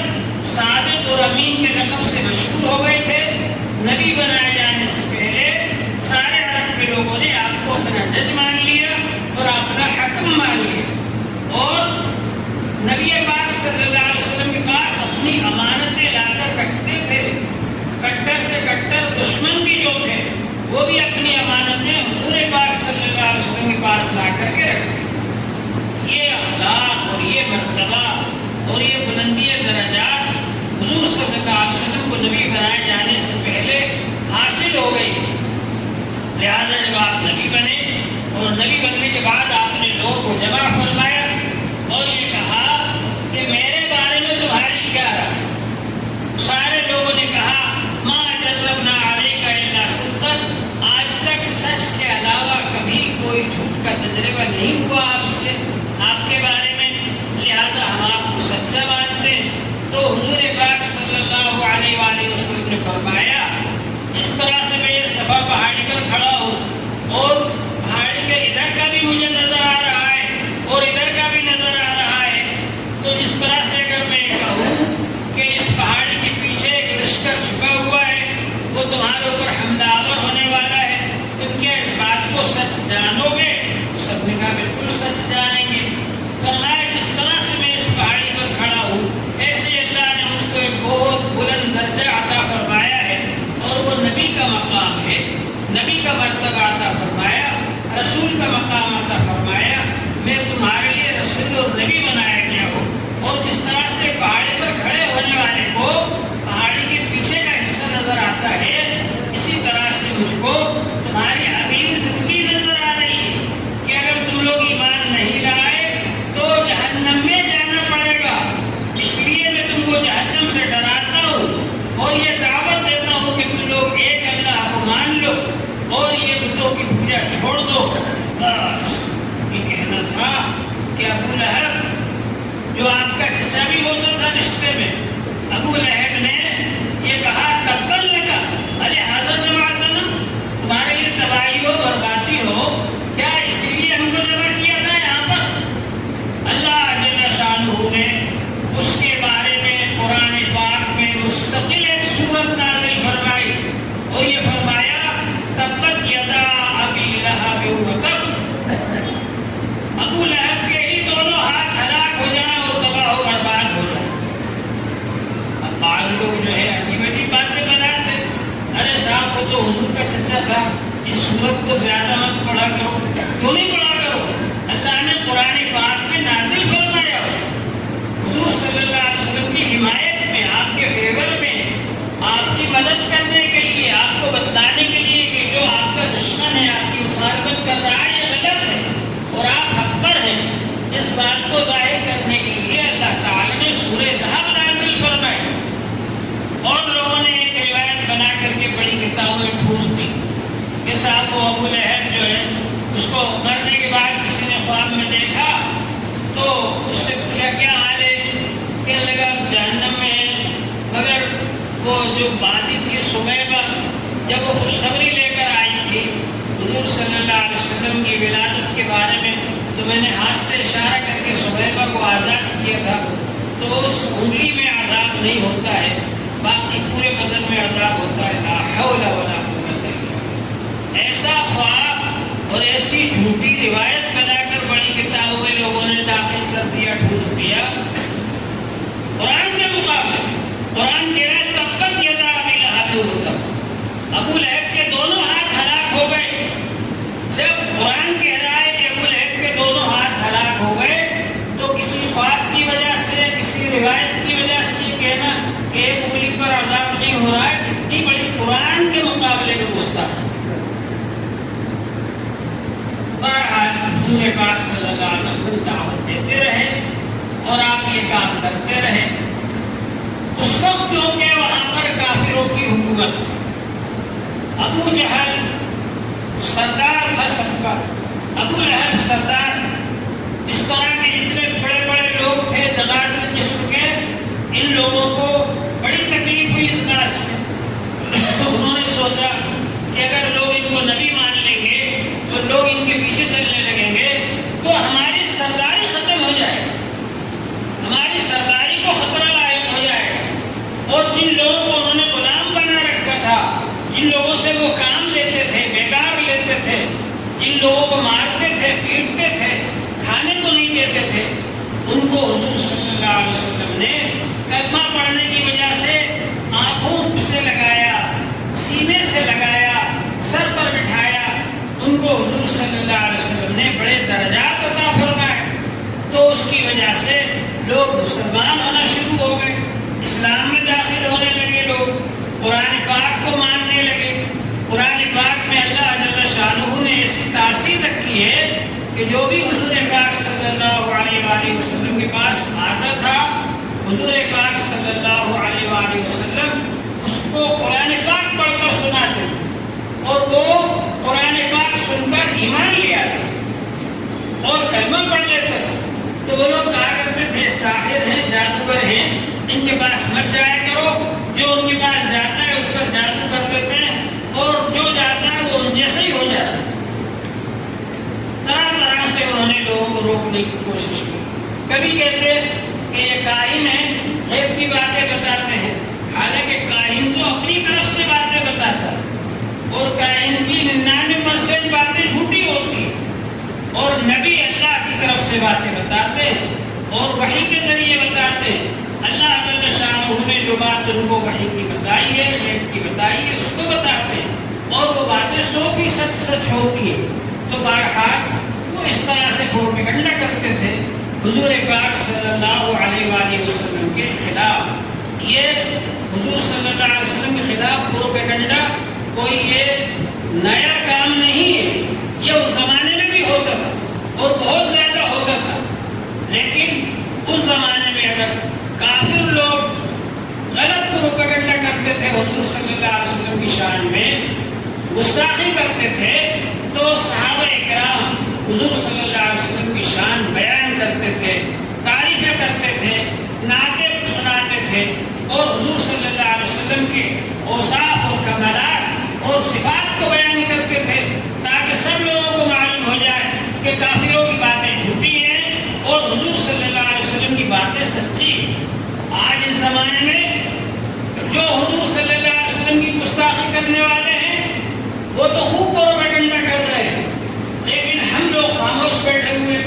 صادق اور امین کے لقب سے مشہور ہو گئے تھے. نبی بنائے جانے سے پہلے سارے عرب کے لوگوں نے آپ کو اپنا جج مان لیا اور اپنا حکم مان لیا، اور نبی پاک صلی اللہ علیہ وسلم کے پاس اپنی امانتیں لا کر رکھتے تھے. کٹر سے کٹر دشمن بھی جو تھے وہ بھی اپنی امانتیں حضور پاک صلی اللہ علیہ وسلم کے پاس لا کر کے رکھتے. یہ اخلاق اور یہ مرتبہ اور یہ بلندی درجات حضور صلی اللہ علیہ وسلم کو نبی بنائے جانے سے پہلے حاصل ہو گئی. لہٰذا جب آپ نبی بنے اور نبی بننے کے بعد آپ نے لوگوں کو جمع فرمایا اور یہ کہا کہ میرے بارے میں تمہاری کیا رائے. سارے لوگوں نے فرمایا جس طرح سے میں یہ صفا پہاڑی پر کھڑا ہوں اور پہاڑی کے ادھر کا بھی مجھے نظر آ رہا ہے اور ادھر کا بھی نظر آ رہا ہے، تو جس طرح سے اگر میں کہوں کہ اس پہاڑی کے پیچھے ایک لشکر چھپا ہوا ہے، وہ تمہارے اوپر حملہ آور ہونے والا ہے، تم کیا اس بات کو سچ جانو گے؟ سب نے کہا بالکل سچ جانیں گے۔ فرمایا جس طرح سے میں اس پہاڑی پر کھڑا ہوں ایسے اللہ نے مجھ کو ایک بہت بلند درجہ عطا فرمایا ہے، اور وہ نبی کا مقام ہے، نبی کا مرتبہ عطا فرمایا، رسول کا مقام عطا فرمایا، میں تمہارے لیے رسول اور نبی بنایا گیا ہوں۔ اور جس طرح سے پہاڑی پر کھڑے ہونے والے کو پہاڑی کے پیچھے کا حصہ نظر آتا ہے، اسی طرح سے مجھ کو تمہاری اگلی زندگی نظر آ رہی ہے کہ اگر تم لوگ ایمان نہیں لائے تو جہنم میں جانا پڑے گا، اس لیے میں تم کو جہنم سے ڈراتا ہوں اور یہ دعوت دیتا ہوں کہ تم لوگ ایک اللہ کو مان لو اور یہ بتوں کی پوجا چھوڑ دو۔ بس یہ کہنا تھا کہ ابو لہب جو آپ کا چچا بھی ہوتا تھا رشتے میں، ابو لہب نے یہ کہا تبا لکا الہذا جمعتنا، تمہارے لیے تباہی ہو بربادی ہو، کیا اسی لیے ہم کو جمع کیا تھا یہاں پر؟ اللہ جل شانہ نے اس کے بارے میں قرآن پاک میں مستقل ایک سورت نازل فرمائی اور یہ فرمایا تبت یدا ابی لہب وتب، ابو لہب کے ہی دونوں ہاتھ ہلاک ہو جائیں اور تباہ و برباد ہو جائیں۔ اب بعض لوگ جو ہے عجیب عجیب باتیں بناتے، ارے صاحب وہ تو حضور کا چچا تھا، اس سورت کو زیادہ مت پڑھا کرو، کیوں نہیں پڑھا کرو؟ اللہ نے قرآن پاک میں نازل فرمایا اس کو، حضور صلی اللہ علیہ وسلم کی حمایت میں، آپ کے فیور میں، آپ کی مدد کرنے کے لیے، آپ کو بتلانے کے لیے کہ جو آپ کا دشمن ہے، آپ کی مخالفت کر رہا ہے یہ غلط ہے اور آپ حق پر ہیں، اس بات کو ظاہر کرنے کے لیے اللہ تعالی نے سورہ لہب نازل فرمائی۔ اور لوگوں نے ایک روایت بنا کر کے بڑی کتابوں میں ٹھوس دی کہ صاحب وہ ابو لہب جو ہے اس کو مرنے کے بعد کسی نے خواب میں دیکھا تو اس سے پوچھا کیا حال ہے، کہنے لگا جہنم میں ہے، مگر وہ جو بادی تھی سمیبہ جب وہ خوشخبری لے کر آئی تھی حضور صلی اللہ علیہ وسلم کی ولادت کے بارے میں، تو میں نے ہاتھ سے اشارہ کر کے سمیبہ کو آزاد کیا تھا، تو اس انگلی میں عذاب نہیں ہوتا ہے، باقی پورے بدن میں عذاب ہوتا ہے۔ لا حول ولا قوت الا باللہ۔ ایسا خواب اور ایسی جھوٹی روایت بنا کر بڑی کتابوں میں لوگوں نے داخل کر دیا، ٹھوس دیا۔ قرآن کے مقابلے قرآن کہہ رہا ہے تبت یدا ابی لہب وتب، ابو لہب کے دونوں ہاتھ ہلاک ہو گئے۔ جب قرآن کہہ رہا ہے کہ ابو لہب کے دونوں ہاتھ ہلاک ہو گئے تو کسی خواب کی وجہ سے، کسی روایت کی وجہ سے یہ کہنا کہ ایک انگلی پر عذاب نہیں ہو رہا ہے، اتنی بڑی قرآن کے مقابلے میں گستاخی۔ بہرحال حضور پاک صلی اللہ علیہ وسلم دعوت دیتے رہے اور آپ یہ کام کرتے رہے۔ اس وقت کیونکہ وہاں پر کافروں کی حکومت تھی، ابو جہل سردار تھا سب کا، ابو لہب سردار، اس طرح کے جتنے بڑے بڑے لوگ تھے جغادر جسم کے، ان لوگوں کو بڑی تکلیف ہوئی اس بات سے۔ انہوں نے سوچا کہ اگر لوگ ان کو نبی مان لیں گے تو لوگ ان کے پیچھے چلنے لگیں گے تو ہماری سرداری ختم ہو جائے گی، ہماری سرداری کو خطرہ لاحق ہو جائے گا، اور جن لوگوں کو انہوں نے غلام بنا رکھا تھا، جن لوگوں سے وہ کام لیتے تھے، بیگار لیتے تھے، جن لوگوں کو مارتے تھے، پیٹتے تھے، کھانے کو نہیں دیتے تھے، ان کو حضور صلی اللہ علیہ وسلم نے کلمہ پڑھنے کی وجہ سے آنکھوں سے لگایا، سینے سے لگایا، سر پر بٹھایا، ان کو حضور صلی اللہ علیہ وسلم نے بڑے درجات عطا فرمائے، تو اس کی وجہ سے لوگ مسلمان ہونا شروع ہو گئے، اسلام میں داخل ہونے لگے، لوگ قرآن پاک کو ماننے لگے۔ قرآن پاک میں اللہ جل شانہ نے ایسی تاثیر رکھی ہے کہ جو بھی حضور پاک صلی اللہ علیہ وآلہ وسلم کے پاس آتا تھا، حضور پاک صلی اللہ علیہ وآلہ وسلم اس کو قرآن پاک پڑھ کر سناتے تھے اور وہ قرآن پاک سن کر ایمان لے آتے تھے اور کلمہ پڑھ لیتا تھا۔ تو وہ لوگ کہا کرتے تھے ساحر ہیں، جادوگر ہیں، ان کے پاس مت جایا کرو، جو ان کے پاس جاتا ہے اس پر روکنے کی کوشش کی. کبھی کہتے کہ یہ کاہن ہے، غیب کی باتیں بتاتے ہیں، حالانکہ کاہن تو اپنی طرف سے باتیں بتاتا ہے اور کاہن کی 99% باتیں جھوٹی ہوتی ہیں، اور نبی اللہ کی طرف سے باتیں بتاتے ہیں اور وحی کے ذریعے بتاتے ہیں. اللہ تعالی شاہ نے جو بات ان کو وحی کی بتائی ہے، غیب کی بتائی ہے، اس کو بتاتے ہیں اور وہ باتیں 100% سچ ہوتی ہیں. تو بہرحال وہ اس طرح سے پروپیگنڈا کرتے تھے حضور پاک صلی اللہ علیہ وآلہ وسلم کے خلاف. یہ حضور صلی اللہ علیہ وسلم کے خلاف پروپیگنڈا کوئی یہ نیا کام نہیں ہے، یہ اس زمانے میں بھی ہوتا تھا اور بہت زیادہ ہوتا تھا. لیکن اس زمانے میں اگر کافر لوگ غلط پروپیگنڈا کرتے تھے حضور صلی اللہ علیہ وسلم کی شان میں، گستاخی کرتے تھے، تو صحابہ اکرام حضور صلی اللہ علیہ وسلم کی شان بیان کرتے تھے، تعریفیں کرتے تھے، نعتیں سناتے تھے اور حضور صلی اللہ علیہ وسلم کے اوصاف اور کمالات اور صفات کو بیان کرتے تھے، تاکہ سب لوگوں کو معلوم ہو جائے کہ کافروں کی باتیں جھوٹی ہیں اور حضور صلی اللہ علیہ وسلم کی باتیں سچی ہیں. آج اس زمانے میں جو حضور صلی اللہ علیہ وسلم کی گستاخی کرنے والے ہیں وہ تو خوب پروپیگنڈا کر رہے ہیں، لیکن ہم لوگ خاموش بیٹھے ہوئے،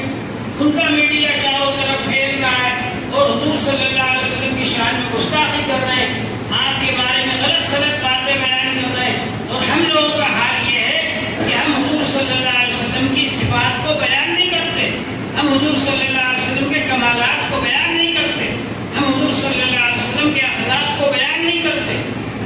ان کا میڈیا چاروں طرف پھیل رہا ہے اور حضور صلی اللہ علیہ وسلم کی شان میں گستاخی کر رہے ہیں، آپ کے بارے میں غلط سلط باتیں بیان کر رہے ہیں. اور ہم لوگوں کا حال یہ ہے کہ ہم حضور صلی اللہ علیہ وسلم کی صفات کو بیان نہیں کرتے، ہم حضور صلی اللہ علیہ وسلم کے کمالات کو بیان نہیں کرتے، ہم حضور صلی اللہ علیہ وسلم کے اخلاق کو بیان نہیں کرتے.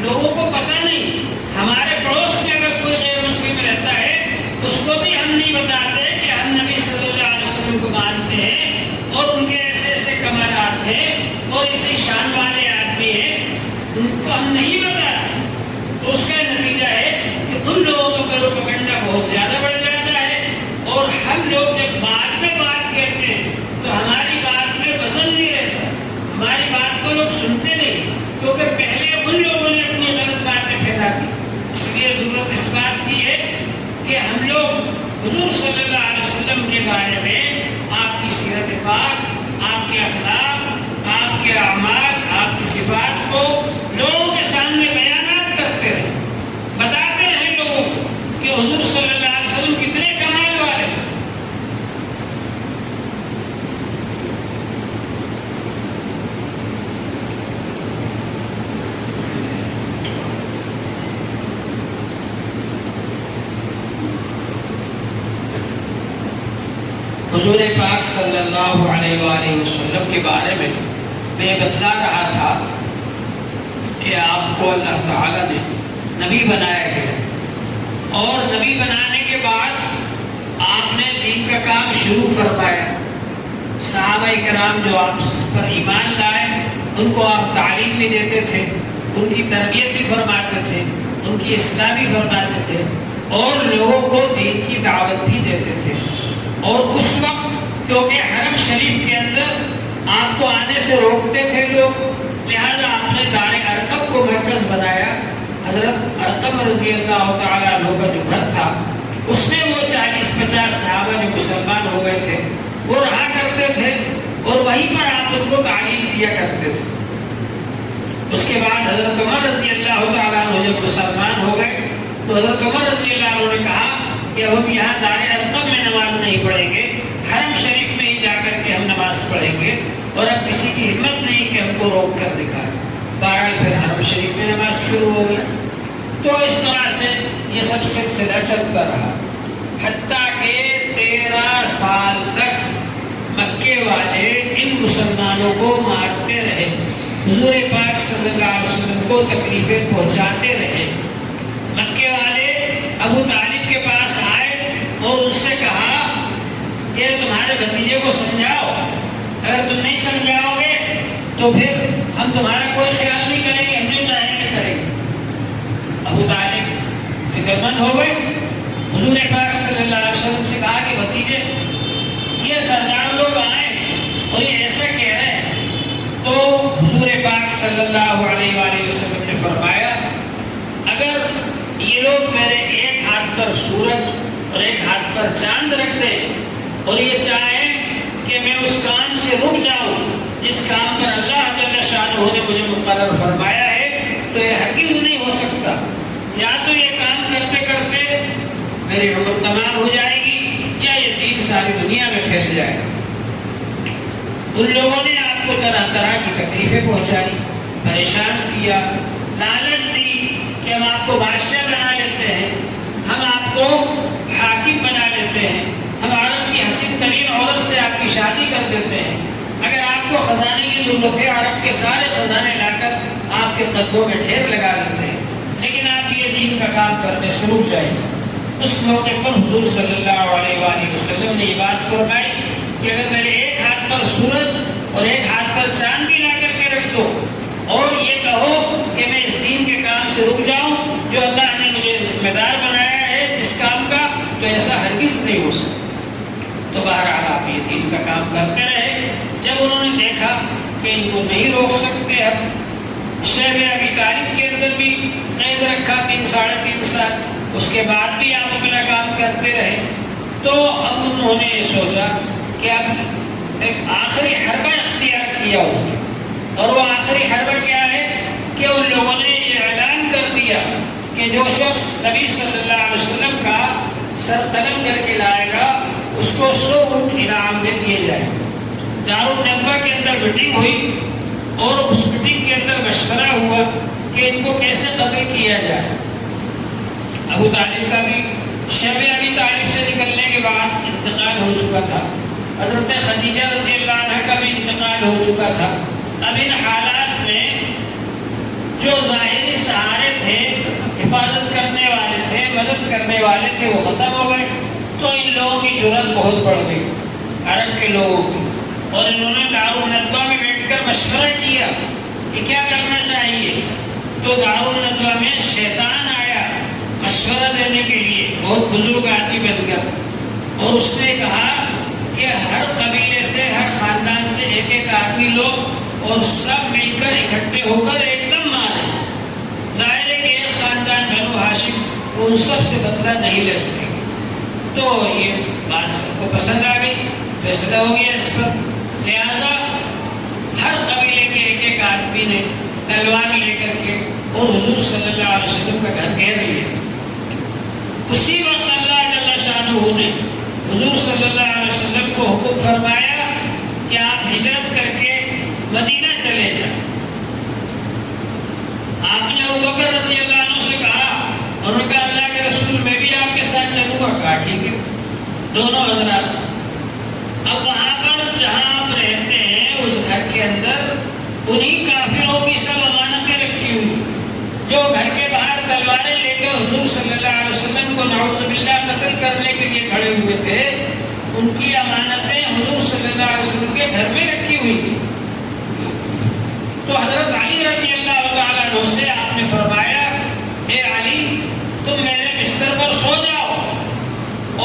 لوگوں کو پتہ نہیں. ہمارے پڑوس میں اگر کوئی غیر مسلم رہتا ہے اس کو بھی ہم نہیں بتاتے کہ ہم نبی صلی اللہ علیہ وسلم کو مانتے ہیں اور ان کے ایسے ایسے کمالات ہیں اور اسی شان والے آدمی ہیں، ان کو ہم نہیں بتاتے. تو اس کا نتیجہ ہے کہ ان لوگوں کا پروپیگنڈا بہت زیادہ بڑھ جاتا ہے اور ہم لوگ جب بعد میں بات کہتے ہیں تو ہماری بات میں وزن نہیں رہتا، ہماری بات کو لوگ سنتے نہیں، کیونکہ پہلے ان لوگوں نے اپنی غلط باتیں پھیلا دی. اس لیے ضرورت اس بات کی ہے کہ ہم لوگ حضور صلی اللہ علیہ وسلم کے بارے میں آپ کی سیرت پاک، آپ کے اخلاق، آپ کے اعمال، آپ کی صفات کو لوگوں کے سامنے بیانات کرتے رہے، بتاتے رہے لوگوں کو کہ حضور صلی اللہ علیہ وسلم کتنے کمال والے تھے. حضور پاک صلی اللہ علیہ وآلہ وسلم کے بارے میں میں بتلا رہا تھا کہ آپ کو اللہ تعالیٰ نے نبی بنایا گیا اور نبی بنانے کے بعد آپ نے دین کا کام شروع فرمایا. صحابہ کرام جو آپ پر ایمان لائے ان کو آپ تعلیم بھی دیتے تھے، ان کی تربیت بھی فرماتے تھے، ان کی اصلاح بھی فرماتے تھے اور لوگوں کو دین کی دعوت بھی دیتے تھے. اور اس وقت کیونکہ حرم شریف کے اندر آپ کو آنے سے روکتے تھے لوگ، لہذا آپ نے دار ارقم کو مرکز بنایا. حضرت ارقم رضی اللہ تعالیٰ عنہ کا جو گھر تھا اس میں وہ 40-50 صحابہ جو مسلمان ہو گئے تھے وہ رہا کرتے تھے اور وہیں پر آپ ان کو تعلیم دیا کرتے تھے. اس کے بعد حضرت عمر رضی اللہ تعالیٰ عنہ جب مسلمان ہو گئے تو حضرت عمر رضی اللہ عنہ نے کہا کہ اب ہم یہاں دار ارقم میں نماز نہیں پڑھیں گے، حرم شریف میں ہی جا کر کے ہم نماز پڑھیں گے، اور اب کسی کی ہمت نہیں کہ ہم کو روک کر دکھائے. بہرحال پھر حرم شریف میں نماز شروع ہو گئی. تو اس طرح سے یہ سب سلسلہ چلتا رہا حتیٰ کہ 13 سال تک مکے والے ان مسلمانوں کو مارتے رہے، حضور پاک صلی اللہ علیہ وسلم کو تکلیفیں پہنچاتے رہے. مکے والے ابو طالب کے پاس آئے اور ان سے کہا کہ تمہارے بھتیجے کو سمجھاؤ، اگر تم نہیں سمجھاؤ گے تو پھر ہم تمہارا کوئی خیال نہیں کریں گے، ہم جو چاہیں گے کریں گے. ابو طالب فکر مند ہو گئے. حضور پاک صلی اللہ علیہ وسلم سے کہا کہ بھتیجے یہ سردار لوگ آئے اور یہ ایسا کہہ رہے ہیں. تو حضور پاک صلی اللہ علیہ وآلہ وسلم نے فرمایا اگر یہ لوگ میرے ایک ہاتھ پر سورج اور ایک ہاتھ پر چاند رکھ دیں اور یہ چاہیں اس کام سے رک جاؤں جس کام پر اللہ جل شانہ نے مجھے مقرر فرمایا ہے، تو یہ ہرگز نہیں ہو سکتا۔ یا تو یہ کام کرتے کرتے میری عمر تمام ہو جائے گی، یا یہ دین ساری دنیا میں پھیل جائے گا۔ ان لوگوں نے آپ کو طرح طرح کی تکلیفیں پہنچائی، پریشان کیا، لالچ دی کہ ہم آپ کو بادشاہ بنا لیتے ہیں، ہم آپ کو حاکم بنا لیتے ہیں، ہم عرب کی حسین ترین عورت سے آپ کی شادی کر دیتے ہیں، اگر آپ کو خزانے کی ضرورت ہے عرب کے سارے خزانے لا کر آپ کے قدموں میں ڈھیر لگا دیتے ہیں، لیکن آپ یہ دین کا کام کرنے سے رک جائیں گے۔ اس موقع پر حضور صلی اللہ علیہ وآلہ وسلم نے یہ بات فرمائی کہ اگر میرے ایک ہاتھ پر سورج اور ایک ہاتھ پر چاند بھی لا کر کے رکھ دو اور یہ کہو کہ میں اس دین کے کام سے رک جاؤں جو اللہ نے مجھے ذمہ دار بنایا ہے اس کام کا، تو ایسا ہرگز نہیں ہو سکتا۔ تو بہرحال آپ یہ دین کا کام کرتے رہے۔ جب انہوں نے دیکھا کہ ان کو نہیں روک سکتے، اب شیب ابی طالب کے اندر بھی قید رکھا 3-3.5 سال، اس کے بعد بھی آپ اپنا کام کرتے رہے، تو اب انہوں نے یہ سوچا کہ اب ایک آخری حربہ اختیار کیا ہو، اور وہ آخری حربہ کیا ہے کہ ان لوگوں نے یہ اعلان کر دیا کہ جو شخص نبی صلی اللہ علیہ وسلم کا سر قلم کر کے لائے گا اس کو 100 اونٹ انعام میں دیے جائے۔ دارالندوہ کے اندر میٹنگ ہوئی اور اس میٹنگ کے اندر مشورہ ہوا کہ ان کو کیسے قتل کیا جائے۔ ابو طالب کا بھی شیب ابی طالب سے نکلنے کے بعد انتقال ہو چکا تھا، حضرت خدیجہ رضی اللہ عنہ کا بھی انتقال ہو چکا تھا۔ اب ان حالات میں جو ظاہری سہارے تھے، حفاظت کرنے والے تھے، مدد کرنے والے تھے، وہ ختم ہو گئے، تو ان لوگوں کی جرأت بہت بڑھ گئی، عرب کے لوگوں کی، اور انہوں نے دارالندوہ میں بیٹھ کر مشورہ کیا کہ کیا کرنا چاہیے۔ تو دارالندوہ میں شیطان آیا مشورہ دینے کے لیے، بہت بزرگ آدمی بن کر، اور اس نے کہا کہ ہر قبیلے سے، ہر خاندان سے ایک ایک آدمی لو اور سب مل کر اکٹھے ہو کر ایک دم مارے۔ ظاہر ہے کہ ایک خاندان بنو ہاشم وہ ان سب سے بدلہ نہیں لے سکے، تو یہ بات سب کو پسند آ گئی، فیصلہ ہو گیا اس پر۔ لہذا ہر قبیلے کے ایک ایک آدمی نے تلوار لے کر کے اور حضور صلی اللہ علیہ وسلم کا گھر گھیر لیا۔ اسی وقت اللہ جل شانہ نے حضور صلی اللہ علیہ وسلم کو حکم فرمایا کہ آپ ہجرت کر کے مدینہ چلے جائیں۔ آپ نے ابوبکر رضی اللہ عنہ سے کہا، انہوں نے کہا اللہ کے رسول میں بھی آپ کے ساتھ چلوں گا۔ کہا ٹھیک ہے، دونوں حضرات۔ اب وہاں پر جہاں آپ رہتے ہیں اس گھر کے اندر انہی کافروں کی سب امانتیں رکھی ہوئی، جو گھر کے باہر تلواریں لے کر حضور صلی اللہ علیہ وسلم کو نعوذ باللہ قتل کرنے کے لیے کھڑے ہوئے تھے، ان کی امانتیں حضور صلی اللہ علیہ وسلم کے گھر میں رکھی ہوئی تھی۔ تو حضرت علی رضی اللہ تعالیٰ عنہ سے آپ نے فرمایا، اے علی تم میرے بستر پر سو جاؤ،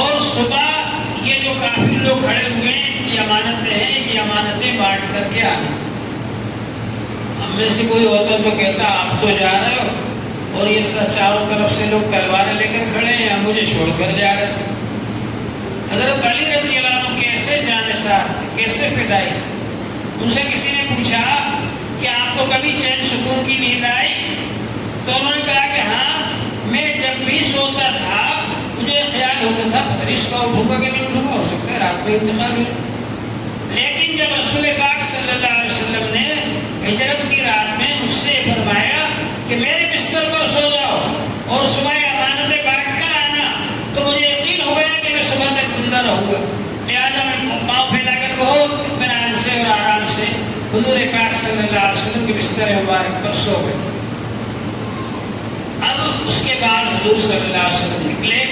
اور صبح یہ جو کافر لوگ کھڑے ہوئے ہیں یہ امانتیں ہیں، یہ امانتیں بانٹ کر کے آنا۔ ہم میں سے کوئی ہوتا تو کہتا آپ تو جا رہے ہو اور یہ سب چاروں طرف سے لوگ تلواریں لے کر کھڑے ہیں، ہم مجھے چھوڑ کر جا رہے ہیں۔ حضرت علی رضی اللہ عنہ کیسے جانثار، کیسے فدائی۔ ان سے کسی نے پوچھا کہ آپ کو کبھی چین سکون کی نیند آئی؟ تو انہوں نے کہا کہ ہاں، میں جب بھی سوتا تھا مجھے خیال ہوتا تھا پتہ اس کا اٹھوں گا کہ نہیں اٹھوں گا، ہو سکتا ہے رات میں انتقال ہو۔ لیکن جب رسول پاک صلی اللہ علیہ وسلم نے ہجرت کی رات میں مجھ سے فرمایا کہ میرے بستر پر سو جاؤ اور صبح امانتیں بانٹ کر آنا، تو مجھے یقین ہو گیا کہ میں صبح تک زندہ رہوں گا۔ لہٰذا میں پاؤں پھیلا کر بہت اطمینان سے اور آرام سے حضور پاک صلی اللہ علیہ وسلم کے بستر مبارک پر سو گئے۔ اب اس کے بعد حضور صلی اللہ علیہ وسلم نکلے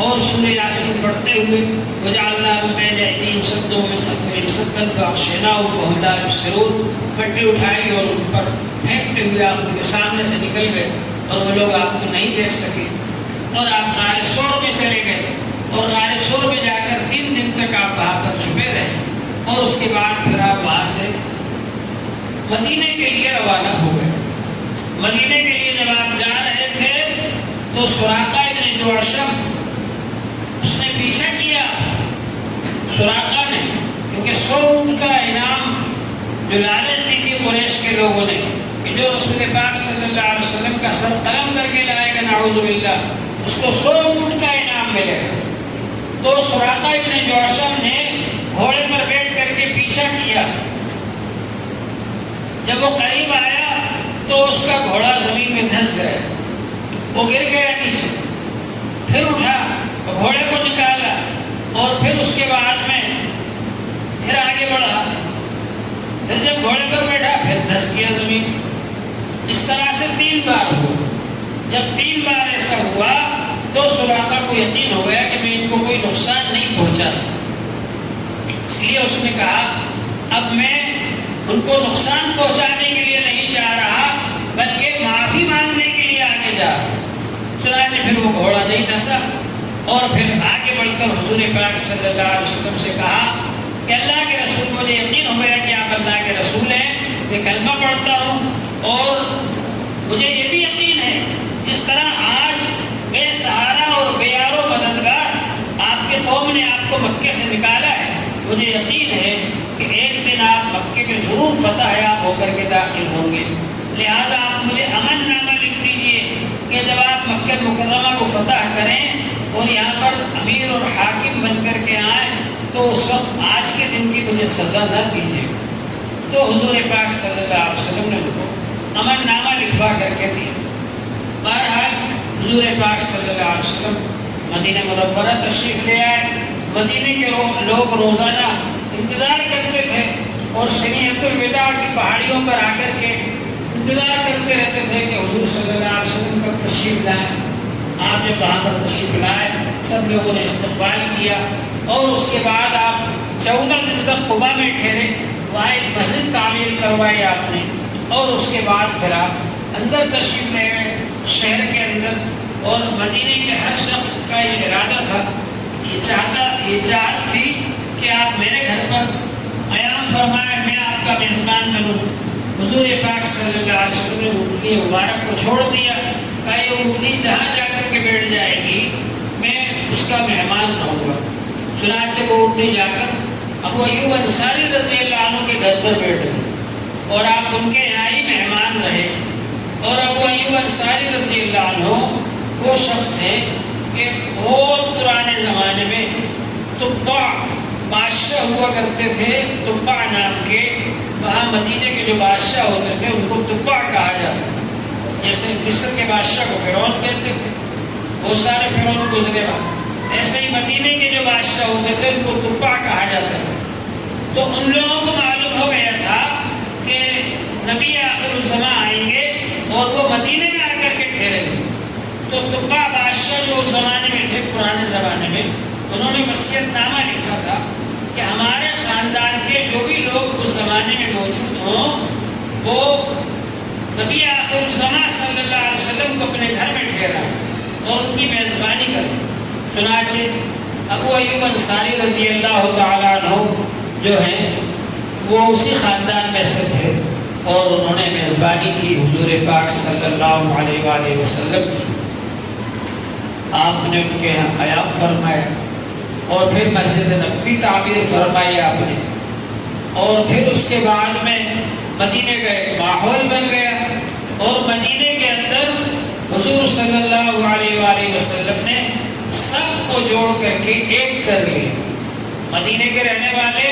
اور سورہ یاسین پڑھتے ہوئے وجعلنا من بین ایدیہم سدا ومن خلفہم سدا فاغشیناہم فہم لا یبصرون، پٹی اٹھائی اور ان پر پھینکتے ہوئے آپ ان کے سامنے سے نکل گئے اور وہ لوگ آپ کو نہیں دیکھ سکے، اور آپ غار ثور میں چلے گئے اور غار ثور میں جا کر 3 دن تک آپ وہاں پر چھپے رہے، اور اس کے بعد پھر آپ وہاں سے مدینے کے لیے روانہ ہو گئے۔ مدینے کے لیے جب آپ جا رہے تھے تو سراقہ ابن جعشم اس نے پیچھا کیا، سراقہ نے کیونکہ 100 اونٹ کا انعام جو لالچ دی تھی قریش کے لوگوں نے کہ جو رسول پاک صلی اللہ علیہ وسلم کا سر قلم کر کے لائے گا نعوذ باللہ اس کو 100 اونٹ کا انعام ملے گا. تو سراقہ ابن جوشم نے گھوڑے پر بیٹھ کر کے پیچھا کیا. جب وہ قریب آیا تو اس کا گھوڑا زمین میں دھس گیا, وہ گر گیا نیچے. پھر اٹھا گھوڑے کو نکالا اور پھر اس کے بعد میں پھر آگے بڑھا. پھر جب گھوڑے پر بیٹھا پھر دھس گیا زمین. اس طرح سے 3 بار ہوا. جب 3 بار ایسا ہوا تو سراقہ کو یقین ہو گیا کہ میں ان کو کوئی نقصان نہیں پہنچا سکتا. اس لیے اس نے کہا اب میں ان کو نقصان پہنچانے کے لیے نہیں جا رہا بلکہ معافی مانگنے کے لیے آگے جا رہا. چنانچہ پھر وہ گھوڑا نہیں دھسا اور پھر آگے بڑھ کر حضور پاک صلی اللہ علیہ وسلم سے کہا کہ اللہ کے رسول, مجھے یقین ہو گیا کہ آپ اللہ کے رسول ہیں, میں کلمہ پڑھتا ہوں اور مجھے یہ بھی یقین ہے جس طرح آج بے سہارا اور بے یار و مددگار آپ کے قوم نے آپ کو مکے سے نکالا ہے, مجھے یقین ہے کہ ایک دن آپ مکے میں ضرور فتح یاب ہو کر کے داخل ہوں گے. لہذا آپ مجھے امن نامہ لکھ دیجیے کہ جب آپ مکہ مکرمہ کو فتح کریں اور یہاں پر امیر اور حاکم بن کر کے آئیں تو اس وقت آج کے دن کی مجھے سزا نہ دیجیے. تو حضور پاک صلی اللہ علیہ وسلم نے ان کو امن نامہ لکھوا کر کے دیا. بہرحال حضور پاک صلی اللہ علیہ وسلم مدینہ منورہ تشریف لے آئے. مدینے کے لوگ روزانہ انتظار کرتے تھے اور سنیت الوداع کی پہاڑیوں پر آ کر کے انتظار کرتے رہتے تھے کہ حضور صلی اللہ علیہ وسلم کب تشریف لائیں. آپ جب وہاں پر تشریف لائے سب لوگوں نے استقبال کیا اور اس کے بعد آپ 14 دن تک قباء میں ٹھہرے. وہاں ایک مسجد تعمیر کروائی آپ نے اور اس کے بعد پھر آپ اندر تشریف لے گئے شہر کے اندر. اور مدینے کے ہر شخص کا یہ ارادہ تھا, یہ چاہت تھی کہ آپ میرے گھر پر قیام فرمائیں, میں آپ کا میزبان بنوں. حضور پاک صلی اللہ علیہ وسلم نے اونٹنی مبارک کو چھوڑ دیا, کہا یہ اونٹنی جہاں جا کر کے بیٹھ جائے گی میں اس کا مہمان رہوں گا. چنانچہ وہ اونٹنی جا کر ابو ایوب انصاری رضی اللہ عنہ کے گھر پر بیٹھ گئے اور آپ ان کے یہاں ہی مہمان رہے. اور ابو ایوب انصاری رضی اللہ عنہ وہ شخص ہے کہ بہت پرانے زمانے میں تبع بادشاہ ہوا کرتے تھے. تبع نام کے وہاں مدینے کے جو بادشاہ ہوتے تھے ان کو تبع کہا جاتا تھا. جیسے مصر کے بادشاہ کو فرعون کہتے تھے, بہت سارے فرعون گزرے وہاں, ایسے ہی مدینے کے جو بادشاہ ہوتے تھے ان کو تبع کہا جاتا تھا. تو ان لوگوں کو معلوم ہو گیا تھا کہ نبی آخر الزماں آئیں گے اور وہ مدینے میں آ کر کے ٹھہریں گے. تو تبع بادشاہ جو اس زمانے میں تھے پرانے زمانے میں انہوں نے وصیت نامہ لکھا تھا کہ ہمارے خاندان کے جو بھی لوگ اس زمانے میں موجود ہوں وہ نبی آخر الزماں صلی اللہ علیہ وسلم کو اپنے گھر میں ٹھہرا اور ان کی میزبانی کریں. چنانچہ ابو ایوب انصاری رضی اللہ تعالیٰ عنہ جو ہیں وہ اسی خاندان میں سے تھے اور انہوں نے میزبانی کی حضور پاک صلی اللہ علیہ وآلہ وسلم کی. آپ نے ان کے یہاں قیام فرمایا اور پھر مسجد نبوی تعمیر فرمائی آپ نے. اور پھر اس کے بعد میں مدینے کا ایک ماحول بن گیا اور مدینے کے اندر حضور صلی اللہ علیہ وآلہ وسلم نے سب کو جوڑ کر کے ایک کر لیا. مدینے کے رہنے والے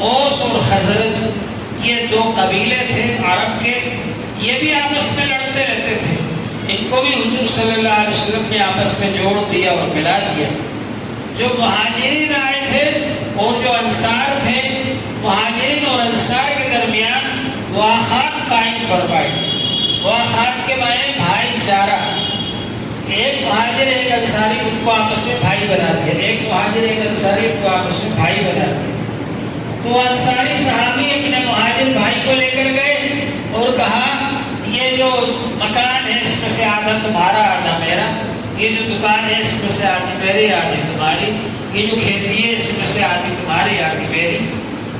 اوس اور خزرج یہ 2 قبیلے تھے عرب کے, یہ بھی آپس میں لڑتے رہتے تھے. ان کو بھی حضور صلی اللہ علیہ وسلم نے آپس میں جوڑ دیا اور ملا دیا. جو مہاجرین آئے تھے اور جو انصار تھے, مہاجرین اور انصار کے درمیان مواخات قائم فرمائی. مواخات کے معنی بھائی چارہ, ایک مہاجر ایک انصاری ان کو آپس میں بھائی بنا دیا, ایک مہاجر ایک انصاری ان کو آپس میں بھائی بنا دیا. تو انصاری صحابی اپنے مہاجر بھائی کو لے کر گئے اور کہا یہ جو مکان ہے اس میں سے آدھا تمہارا آدھا میرا, یہ جو دکان ہے اس میں سے آدھی میری آدھی تمہاری, یہ جو کھیتی ہے اس میں سے آدھی تمہاری آدھی میری.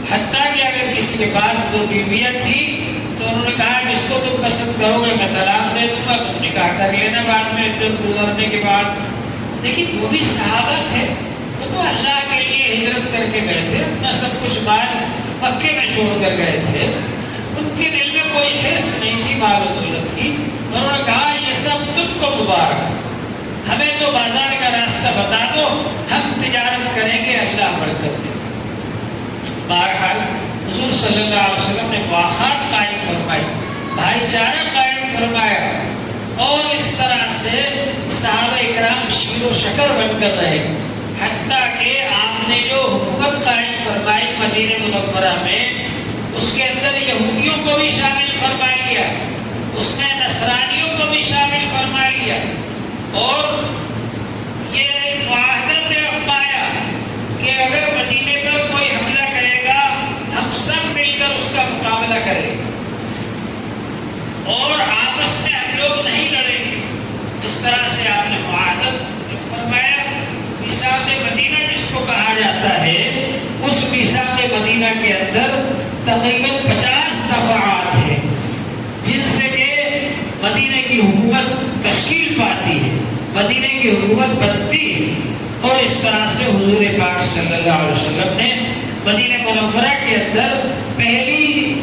حتیٰ کہ اگر کسی کے پاس 2 بیویاں تھی تو انہوں نے کہا جس کو تم پسند کرو گے میں طلاق دے دوں گا, تم نکاح کر لینا بعد میں گزرنے کے بعد. لیکن وہ بھی صحابہ تھے, وہ تو اللہ کے لیے ہجرت کر کے گئے تھے، اپنا سب کچھ مال مکے میں چھوڑ کر گئے تھے، ان کے دل میں کوئی حرص نہیں تھی مال و دولت کی، انہوں نے کہا یہ سب تم کو مبارک، ہمیں تو بازار کا راستہ بتا دو، ہم تجارت کریں گے، اللہ برکت دے۔ بہرحال حضور صلی اللہ علیہ وسلم نے مواخات قائم فرمائی، بھائی چارہ قائم فرمایا، اور اس طرح سے صحابہ اکرام شیر و شکر بن کر رہے، حتیٰ کہ آپ نے جو حکومت قائم فرمائی مدینہ منورہ میں، اس کے اندر یہودیوں کو بھی شامل فرما لیا، اس میں نصرانیوں کو بھی شامل فرما لیا، اور یہ معاہدہ طے پایا کہ اگر مدینے پر کوئی حملہ کرے گا ہم سب مل کر اس کا مقابلہ کریں گے، اور آپس میں ہم لوگ نہیں لڑیں گے۔ اس طرح سے آپ نے معاہدہ فرمایا۔ میثاق مدینہ جس کو کہا جاتا ہے، اس میثاق مدینہ کے اندر تقریباً 50 دفعات ہیں جن سے کہ مدینہ کی حکومت تشکیل پاتی ہے، مدینہ کی حکومت بنتی ہے، اور اس طرح سے حضور پاک صلی اللہ علیہ وسلم نے مدینہ منورہ کے اندر پہلی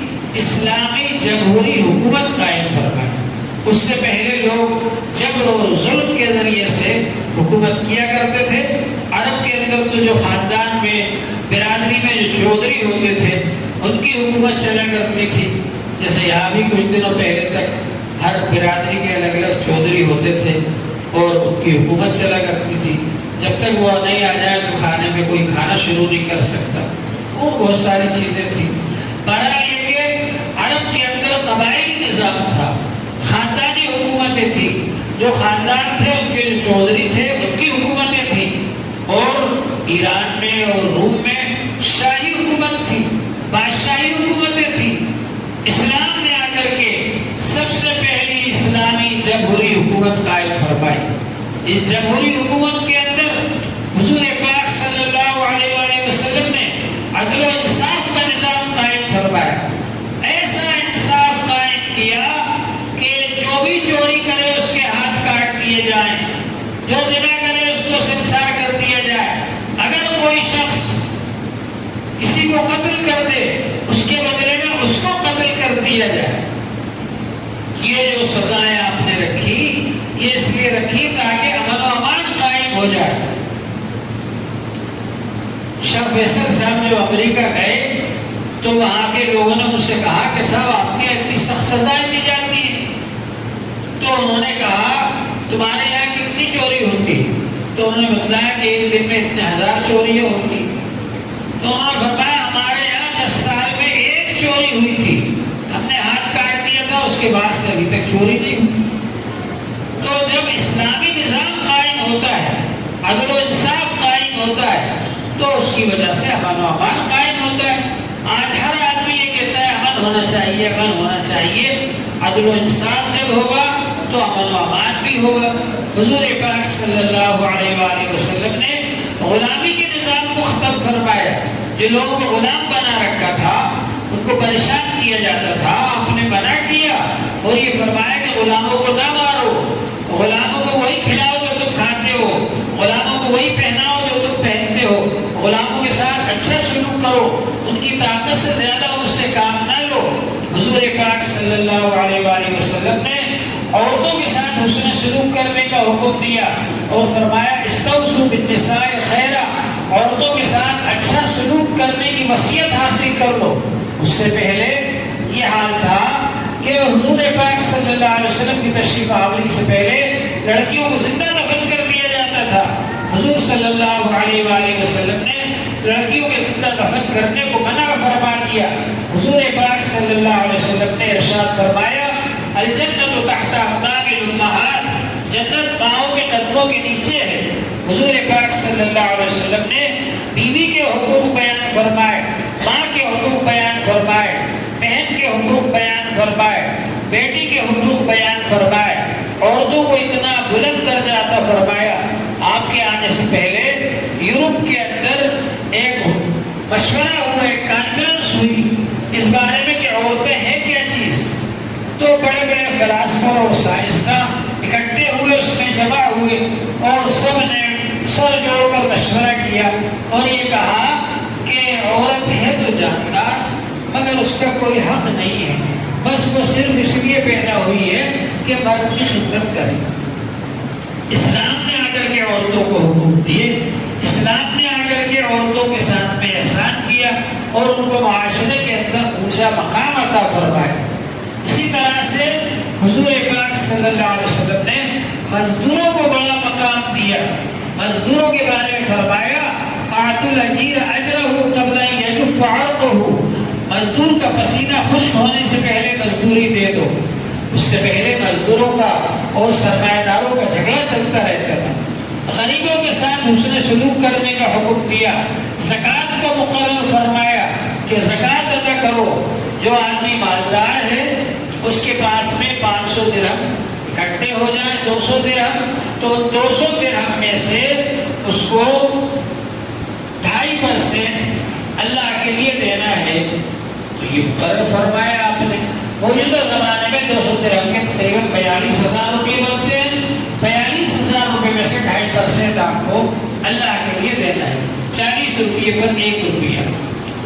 اسلامی جمہوری حکومت قائم فرمائی۔ اس سے پہلے لوگ جبر و ظلم کے ذریعے سے حکومت کیا کرتے تھے۔ عرب کے اندر تو جو خاندان میں برادری میں جو چودھری ہوتے تھے ان کی حکومت چلا کرتی تھی، جیسے یہاں بھی کچھ دنوں پہلے تک ہر برادری کے الگ الگ چودھری ہوتے تھے اور ان کی حکومت چلا کرتی تھی، جب تک وہ نہیں آ جائے تو کھانے میں کوئی کھانا شروع نہیں کر سکتا، وہ بہت ساری چیزیں تھیں۔ بہرحال یہ کہ عرب کے اندر قبائلی نظام تھا، خاندانی حکومتیں تھیں، جو خاندان تھے ان کے جو چودھری تھے ان کی حکومتیں تھیں، اور ایران میں اور روم میں شاہی حکومت تھی، بادشاہی حکومتیں تھیں۔ اسلام نے آ کر کے سب سے پہلی اسلامی جمہوری حکومت قائم فرمائی۔ اس جمہوری حکومت کے اندر حضور پاک صلی اللہ علیہ وآلہ وسلم نے عدل و انصاف کا نظام قائم فرمایا، ایسا انصاف قائم کیا کہ جو بھی چوری کرے اس کے ہاتھ کاٹ دیے جائیں، جو زنا کرے اس کو سنسار کر دیا جائے، اگر کوئی شخص کسی کو قتل کر دے اس کے بدلے میں اس کو قتل کر دیا جائے۔ یہ جو سزائیں آپ نے رکھی یہ اس لیے رکھی تاکہ امن و امان قائم ہو جائے۔ شاہ فیصل صاحب جو امریکہ گئے تو وہاں کے لوگوں نے ان سے کہا کہ صاحب آپ کی اتنی سخت سزائیں دی جاتی ہیں، تو انہوں نے کہا تمہارے یہاں کتنی چوری ہوتی؟ تو انہوں نے بتایا کہ ایک دن میں اتنے 1000 چوریاں ہوتی۔ تو انہوں نے فرمایا ہمارے یہاں 10 سال میں ایک چوری ہوئی تھی، ہم نے ہاتھ کاٹ دیا تھا، اس کے بعد سے ابھی تک چوری نہیں ہوئی۔ تو جب اسلامی نظام قائم ہوتا ہے، عدل و انصاف قائم ہوتا ہے، تو اس کی وجہ سے امن و امان قائم ہوتا ہے۔ آج ہر آدمی یہ کہتا ہے امن ہونا چاہیے، امن ہونا چاہیے۔ عدل و انصاف جب ہوگا تو امن و امان بھی ہوگا۔ حضور پاک صلی اللہ علیہ وآلہ وسلم نے غلامی کے نظام کو ختم فرمایا۔ جو لوگوں کو غلام بنا رکھا تھا ان کو پریشان کیا جاتا تھا، آپ نے منع کیا اور یہ فرمایا کہ غلاموں کو نہ مارو، غلاموں کو وہی کھلاؤ جو تم کھاتے ہو، غلاموں کو وہی پہناؤ جو تم پہنتے ہو، غلاموں کے ساتھ اچھا سلوک کرو، ان کی طاقت سے زیادہ ان سے کام نہ لو۔ حضور پاک صلی اللہ علیہ وآلہ وسلم نے عورتوں کے ساتھ حسن سلوک کرنے کا حکم دیا اور فرمایا استوصوا بالنساء خیرا، عورتوں کے ساتھ اچھا سلوک کرنے کی وصیت حاصل کر لو۔ اس سے پہلے یہ حال تھا کہ حضور پاک صلی اللہ علیہ وسلم کی تشریف آوری سے پہلے لڑکیوں کو زندہ دفن کر دیا جاتا تھا۔ حضور صلی اللہ علیہ وآلہ وسلم نے لڑکیوں کے زندہ دفن کرنے کو منع فرما دیا۔ حضور پاک صلی اللہ علیہ وسلم نے ارشاد فرمایا الجنت تحت اقدام الامہات، جنت پاؤں کے قدموں کے نیچے ہے۔ حضور پاک صلی اللہ علیہ وسلم نے بیوی کے حقوق بیان فرمائے، ماں کے حقوق بیان فرمائے، بہن کے حقوق بیان فرمائے، بیٹی کے حقوق بیان فرمائے، عورتوں کو اتنا بلند درجہ عطا فرمایا۔ آپ کے آنے سے پہلے یورپ کے اندر ایک مشورہ ہوا، ایک کانفرنس ہوئی اس بارے میں کہ عورتیں ہیں کیا چیز، تو بڑے بڑے فلاسفہ اور سائنسداں اکٹھے ہوئے، اس میں جمع ہوئے اور سب نے سر جوڑ کر مشورہ کیا اور یہ کہا کہ عورت ہے تو جاندار مگر اس کا کوئی حق نہیں ہے، بس وہ صرف اس لیے پیدا ہوئی ہے کہ مرد کی خدمت کرے۔ اسلام نے آ کر کے عورتوں کو حقوق دیے، اسلام نے آ کر کے عورتوں کے ساتھ میں احسان کیا اور ان کو معاشرے کے اندر اونچا مقام عطا فرمایا۔ اسی طرح سے حضور پاک صلی اللہ علیہ وسلم نے مزدوروں کو بڑا مقام دیا، مزدوروں کے بارے میں فرمایا اعطوا الاجیر اجرہ قبل ان یجف عرقہ، مزدور کا پسینہ خشک ہونے سے پہلے مزدوری دے دو۔ اس سے پہلے مزدوروں کا اور سرمایہ داروں کا جھگڑا چلتا رہتا تھا۔ غریبوں کے ساتھ حسن سلوک کرنے کا حکم دیا، زکوٰۃ کو مقرر فرمایا کہ زکوٰۃ ادا کرو۔ جو آدمی مالدار ہے اس کے پاس میں 500 درہم اکٹھے ہو جائیں، 200 درہم، تو 200 درہم میں سے اس کو 2.5% اللہ کے لیے دینا ہے۔ تو یہ مقرر فرمایا آپ نے۔ موجودہ زمانے میں 200 درہم کے تقریباً 42,000 روپے بنتے ہیں، 42,000 روپے میں سے 2.5% آپ کو اللہ کے لیے دینا ہے، 40 روپے پر 1 روپیہ۔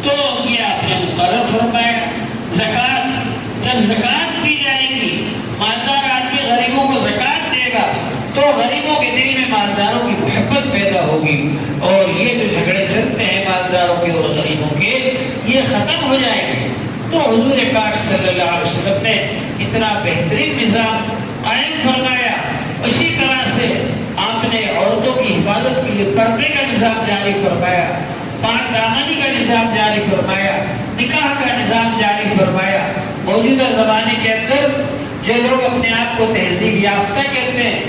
تو یہ آپ نے مقرر فرمایا۔ زکوٰۃ، جب زکوٰۃ دی جائے گی، مالدار آدمی غریبوں کو زکوٰۃ دے گا تو غریبوں کے دل میں مالداروں کی محبت پیدا ہوگی اور یہ جو جھگڑے چلتے ہیں مالداروں کے اور غریبوں کے، یہ ختم ہو جائیں گے۔ تو حضور پاک صلی اللہ علیہ وسلم نے اتنا بہترین نظام قائم فرمایا۔ اسی طرح سے آپ نے عورتوں کی حفاظت کے لیے پردے کا نظام جاری فرمایا، پاک دامنی کا نظام جاری فرمایا، نکاح کا نظام جاری فرمایا۔ موجودہ زمانے کے اندر جو لوگ اپنے آپ کو تہذیب یافتہ کہتے ہیں،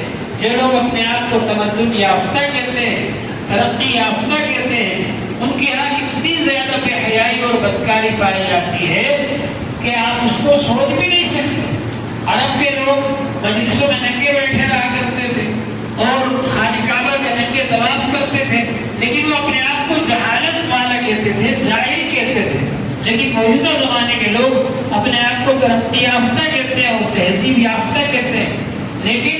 جو لوگ اپنے آپ کو تمدن یافتہ کہتے ہیں، ترقی یافتہ کہتے ہیں، ان کے یہاں اتنی زیادہ بے حیائی اور بدکاری پائی جاتی ہے کہ آپ اس کو سوچ بھی نہیں سکتے۔ عرب کے لوگ مجلسوں میں ننگے بیٹھے رہا کرتے تھے اور خانہ کعبہ کے ننگے طواف کرتے تھے، لیکن وہ اپنے آپ کو جہالت والا کہتے تھے، جاہل کہتے تھے۔ لیکن موجودہ زمانے کے لوگ اپنے آپ کو ترقی یافتہ کہتے ہیں اور تہذیب یافتہ کہتے ہیں، لیکن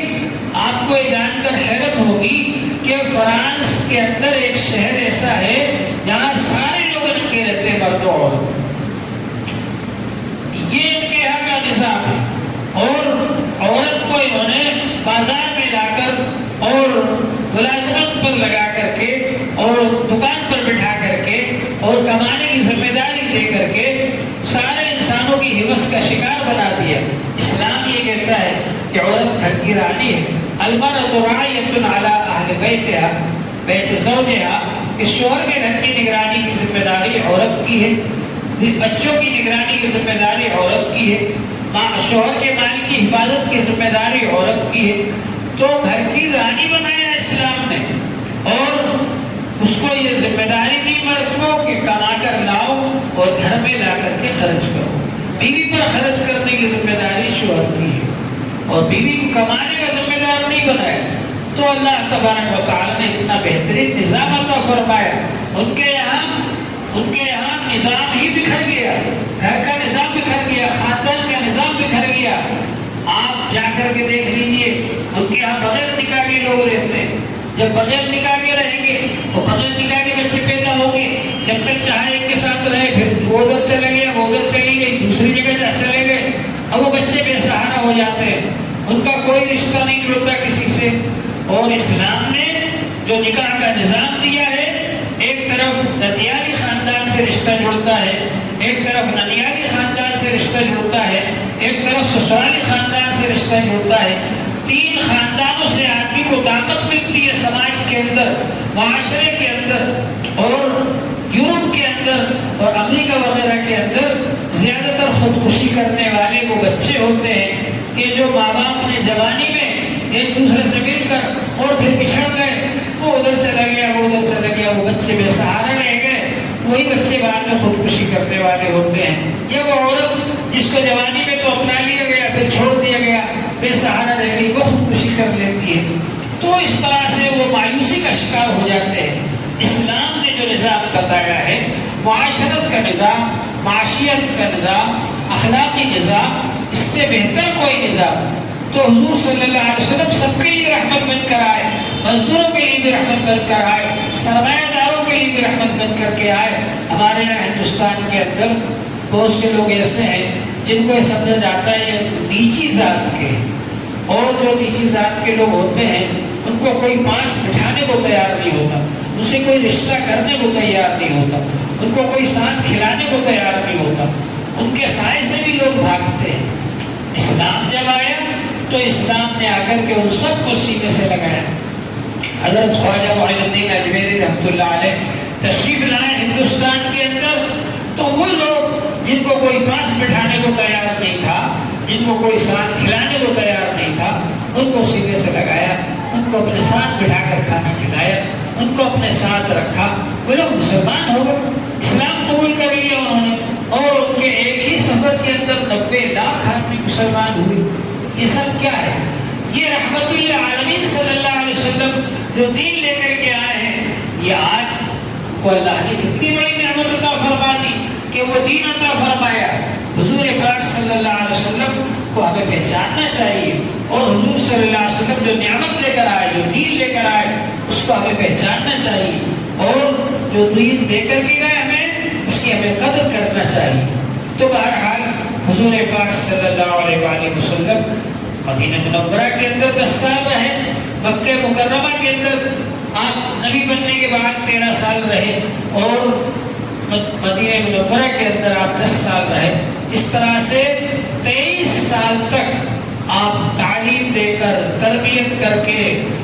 آپ کو یہ جان کر حیرت ہوگی کہ فرانس کے اندر ایک شہر ایسا ہے جہاں سارے لوگ ننگے رہتے ہیں، مرد و عورت۔ یہ ان کے یہاں کا نظام ہے اور عورت کو انہوں نے بازار میں لا کر اور ملازمت پر لگا کر کے اور دکان پر بٹھا کر کے اور کمانے کی ذمہ داری دے کر کے سارے انسانوں کی حوث کا شکار بنا دیا۔ اسلام یہ کہتا ہے کہ عورت گھر کی رانی ہے، المرأۃ راعیۃ علی اہل بیتہا، بیت زوجہا، کہ شوہر کے گھر کی نگرانی کی ذمہ داری عورت کی ہے، بچوں کی نگرانی کی ذمہ داری عورت کی ہے، شوہر کے مال کی حفاظت کی ذمہ داری عورت کی ہے۔ تو گھر کی رانی بنایا اسلام نے اور اس کو یہ ذمہ داری دی مرد کو کہ کما کر لاؤ اور گھر میں لا کر کے خرچ کرو۔ بیوی پر خرچ کرنے کی ذمہ داری شوہر کی ہے اور بیوی کو کمانے کا ذمہ دار نہیں بنایا۔ تو اللہ تبارک و تعالی نے اتنا بہترین نظام عطا فرمایا۔ ان کے یہاں نظام ہی بکھر گیا، گھر کا نظام بکھر گیا، خاندان کا نظام بکھر گیا۔ آپ جا کر کے دیکھ لیجئے، ان کے یہاں بغیر نکاح کے لوگ رہتے ہیں۔ جب بغیر نکاح کے رہیں گے تو بغیر نکاح کے بچے پیدا ہوں گے، جب تک چاہے ایک کے ساتھ رہے، پھر وہ ادھر چلے گئے، وہ ادھر چلی گئی، دوسری جگہ چلے گئے، اب وہ بچے بے سہارا ہو جاتے ہیں، ان کا کوئی رشتہ نہیں جڑتا کسی سے۔ اور اسلام نے جو نکاح کا نظام دیا ہے، ایک طرف ددیالی خاندان سے رشتہ جڑتا ہے، ایک طرف ننیالی خاندان سے رشتہ جڑتا ہے، ایک طرف سسرالی خاندان سے رشتہ جڑتا ہے۔ 3 خاندانوں سے آدمی کو طاقت ملتی ہے سماج کے اندر، معاشرے کے اندر۔ اور یورپ کے اندر اور امریکہ وغیرہ کے اندر زیادہ تر خودکشی کرنے والے وہ بچے ہوتے ہیں کہ جو ماں باپ نے جوانی میں ایک دوسرے سے مل کر اور پھر بچھڑ گئے، وہ ادھر چلا گیا، وہ ادھر چلا گیا، وہ بچے بے سہارا رہ گئے، وہی بچے بعد میں خودکشی کرنے والے ہوتے ہیں۔ یا وہ عورت جس کو جوانی میں تو اپنا لیا گیا پھر چھوڑ دیا گیا، بے سہارا رہ گئی، وہ خودکشی کر لیتی ہے۔ تو اس طرح سے وہ مایوسی کا شکار ہو جاتے ہیں۔ اسلام نے جو نظام بتایا ہے، معاشرت کا نظام، معاشیت کا نظام، اخلاقی نظام، اس سے بہتر کوئی نظام۔ تو حضور صلی اللہ علیہ وسلم سب کے لیے رحمت بن کر آئے مزدوروں کے لیے بھی رحمت بن کر آئے، سرمایہ داروں کے لیے بھی رحمت بن کر کے آئے۔ ہمارے یہاں ہندوستان کے اندر بہت سے لوگ ایسے ہیں جن کو یہ سمجھا جاتا ہے یہ نیچی ذات کے، اور جو نیچی ذات کے لوگ ہوتے ہیں ان کو کوئی پاس بٹھانے کو تیار نہیں ہوتا، ان سے کوئی رشتہ کرنے کو تیار نہیں ہوتا، ان کو کوئی ساتھ کھلانے کو تیار نہیں ہوتا، ان کے سائے سے بھی لوگ بھاگتے ہیں۔ اسلام جب آیا تو اسلام نے آ کر کے ان سب کو سینے سے لگایا۔ حضرت خواجہ معین الدین اجمیری رحمۃ اللہ علیہ تشریف لائے ہندوستان کے اندر، تو وہ لوگ جن کو کوئی پاس بٹھانے کو تیار نہیں تھا، جن کو کوئی ساتھ کھلانے کو تیار نہیں تھا، ان کو سینے سے لگایا، ان کو اپنے ساتھ بٹھا کر کھانا کھلایا، ان کو اپنے ساتھ رکھا۔ وہ لوگ مسلمان ہو گئے، اسلام قبول کر لیا انہوں نے، اور ان کے ایک ہی سفر کے اندر 90 لاکھ آدمی مسلمان ہوئے۔ یہ سب کیا ہے؟ یہ رحمت للعالمین صلی اللہ علیہ وسلم جو دین لے کر کے آئے ہیں، یہ آج کو اللہ نے اتنی بڑی نعمت عطا فرما دی کہ وہ دین عطا فرمایا۔ حضور پاک صلی اللہ علیہ وسلم کو ہمیں پہچاننا چاہیے، اور حضور صلی اللہ علیہ وسلم جو نعمت لے کر آئے، جو دین لے کر آئے، اس کو ہمیں پہچاننا چاہیے، اور جو دین دے کر کے گئے ہمیں اس کی ہمیں قدر کرنا چاہیے۔ تو بہرحال حضور پاک صلی اللہ علیہ وآلہ وسلم مدینہ منورہ کے اندر 10 سال رہے، مکہ مکرمہ کے اندر آپ نبی بننے کے بعد 13 سال رہے، اور مدینہ منورہ کے اندر آپ 10 سال رہے۔ اس طرح سے 23 سال تک آپ تعلیم دے کر، تربیت کر کے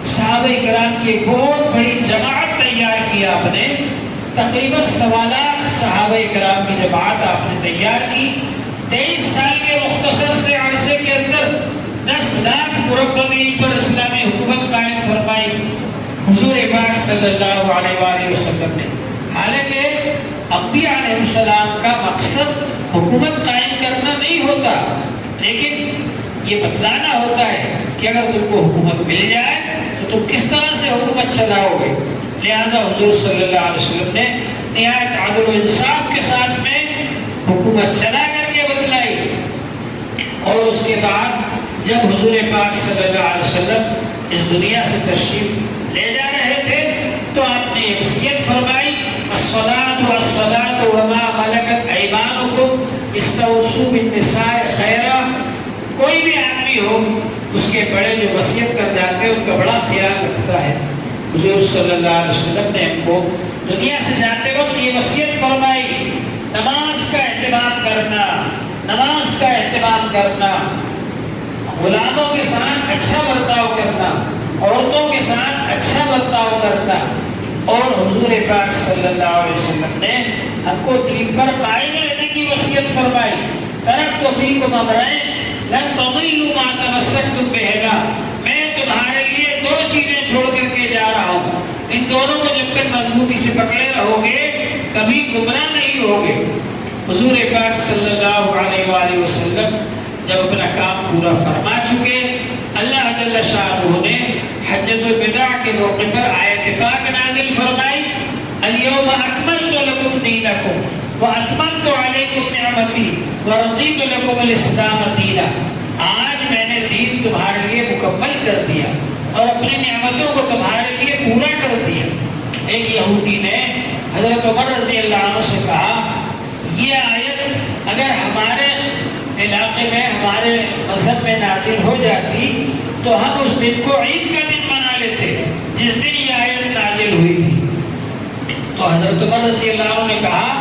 صحابہ کرام کی ایک بہت بڑی جماعت تیار کی آپ نے۔ تقریباً 1.25 لاکھ صحابہ کرام کی جماعت آپ نے تیار کی۔ 23 سال کے مختصر سے عرصے کے اندر 10 لاکھ مربع میل پر اسلامی حکومت قائم فرمائی حضور پاک صلی اللہ علیہ وآلہ وسلم نے۔ حالانکہ انبیاء علیہ السلام کا مقصد حکومت قائم کرنا نہیں ہوتا، لیکن یہ بتلانا ہوتا ہے کہ اگر تم کو حکومت مل جائے تو تم کس طرح سے حکومت چلاؤ گے۔ لہذا حضور صلی اللہ علیہ وسلم نے نہایت عدل و انصاف کے ساتھ میں حکومت چلا کر کے بتلائی۔ اور اس کے بعد جب حضور پاک صلی اللہ علیہ وسلم اس دنیا سے تشریف لے جا رہے تھے تو آپ نے یہ وصیت فرمائی، الصلاۃ والصلاۃ وما ملکت ایمانکم استوصوا بالنساء خیرا۔ کوئی بھی آدمی ہو، اس کے بڑے جو وصیت کر جاتے ہیں ان کا بڑا خیال رکھتا ہے۔ حضور صلی اللہ علیہ وسلم نے ہم کو دنیا سے جاتے وقت یہ وصیت فرمائی، نماز کا اہتمام کرنا، نماز کا اہتمام کرنا، غلاموں کے ساتھ اچھا برتاؤ کرنا، عورتوں کے ساتھ اچھا برتاؤ کرنا۔ اور حضور پاک صلی اللہ علیہ وسلم نے ہم کو دین پر قائم رہنے کی وصیت فرمائی، ترکت فیکم امرین لن تضلوا ما تمسکتم بہما۔ میں تمہارے لیے 2 چیزیں چھوڑ کر کے جا رہا ہوں، ان دونوں کو جب تک مضبوطی سے پکڑے رہو گے کبھی گمراہ نہیں ہوگے۔ حضور پاک صلی اللہ علیہ وآلہ وسلم جب اپنا کام پورا فرما چکے، اللہ جل شانہ نے حجۃ الوداع کے موقع پر آیت پاک نازل فرمائی، الیوم اکملت لکم دینکم واتممت علیکم نعمتی ورضیت لکم الاسلام دینا۔ آج میں نے دین تمہارے لیے مکمل کر دیا اور اپنی نعمتوں کو تمہارے لیے پورا کر دیا۔ ایک یہودی نے حضرت عمر رضی اللہ عنہ سے کہا، یہ آیت اگر ہمارے علاقے میں، ہمارے مذہب میں نازل ہو جاتی تو ہم اس دن کو عید کا دن منا لیتے جس دن یہ آیت نازل ہوئی تھی۔ تو حضرت عمر رضی اللہ عنہ نے کہا،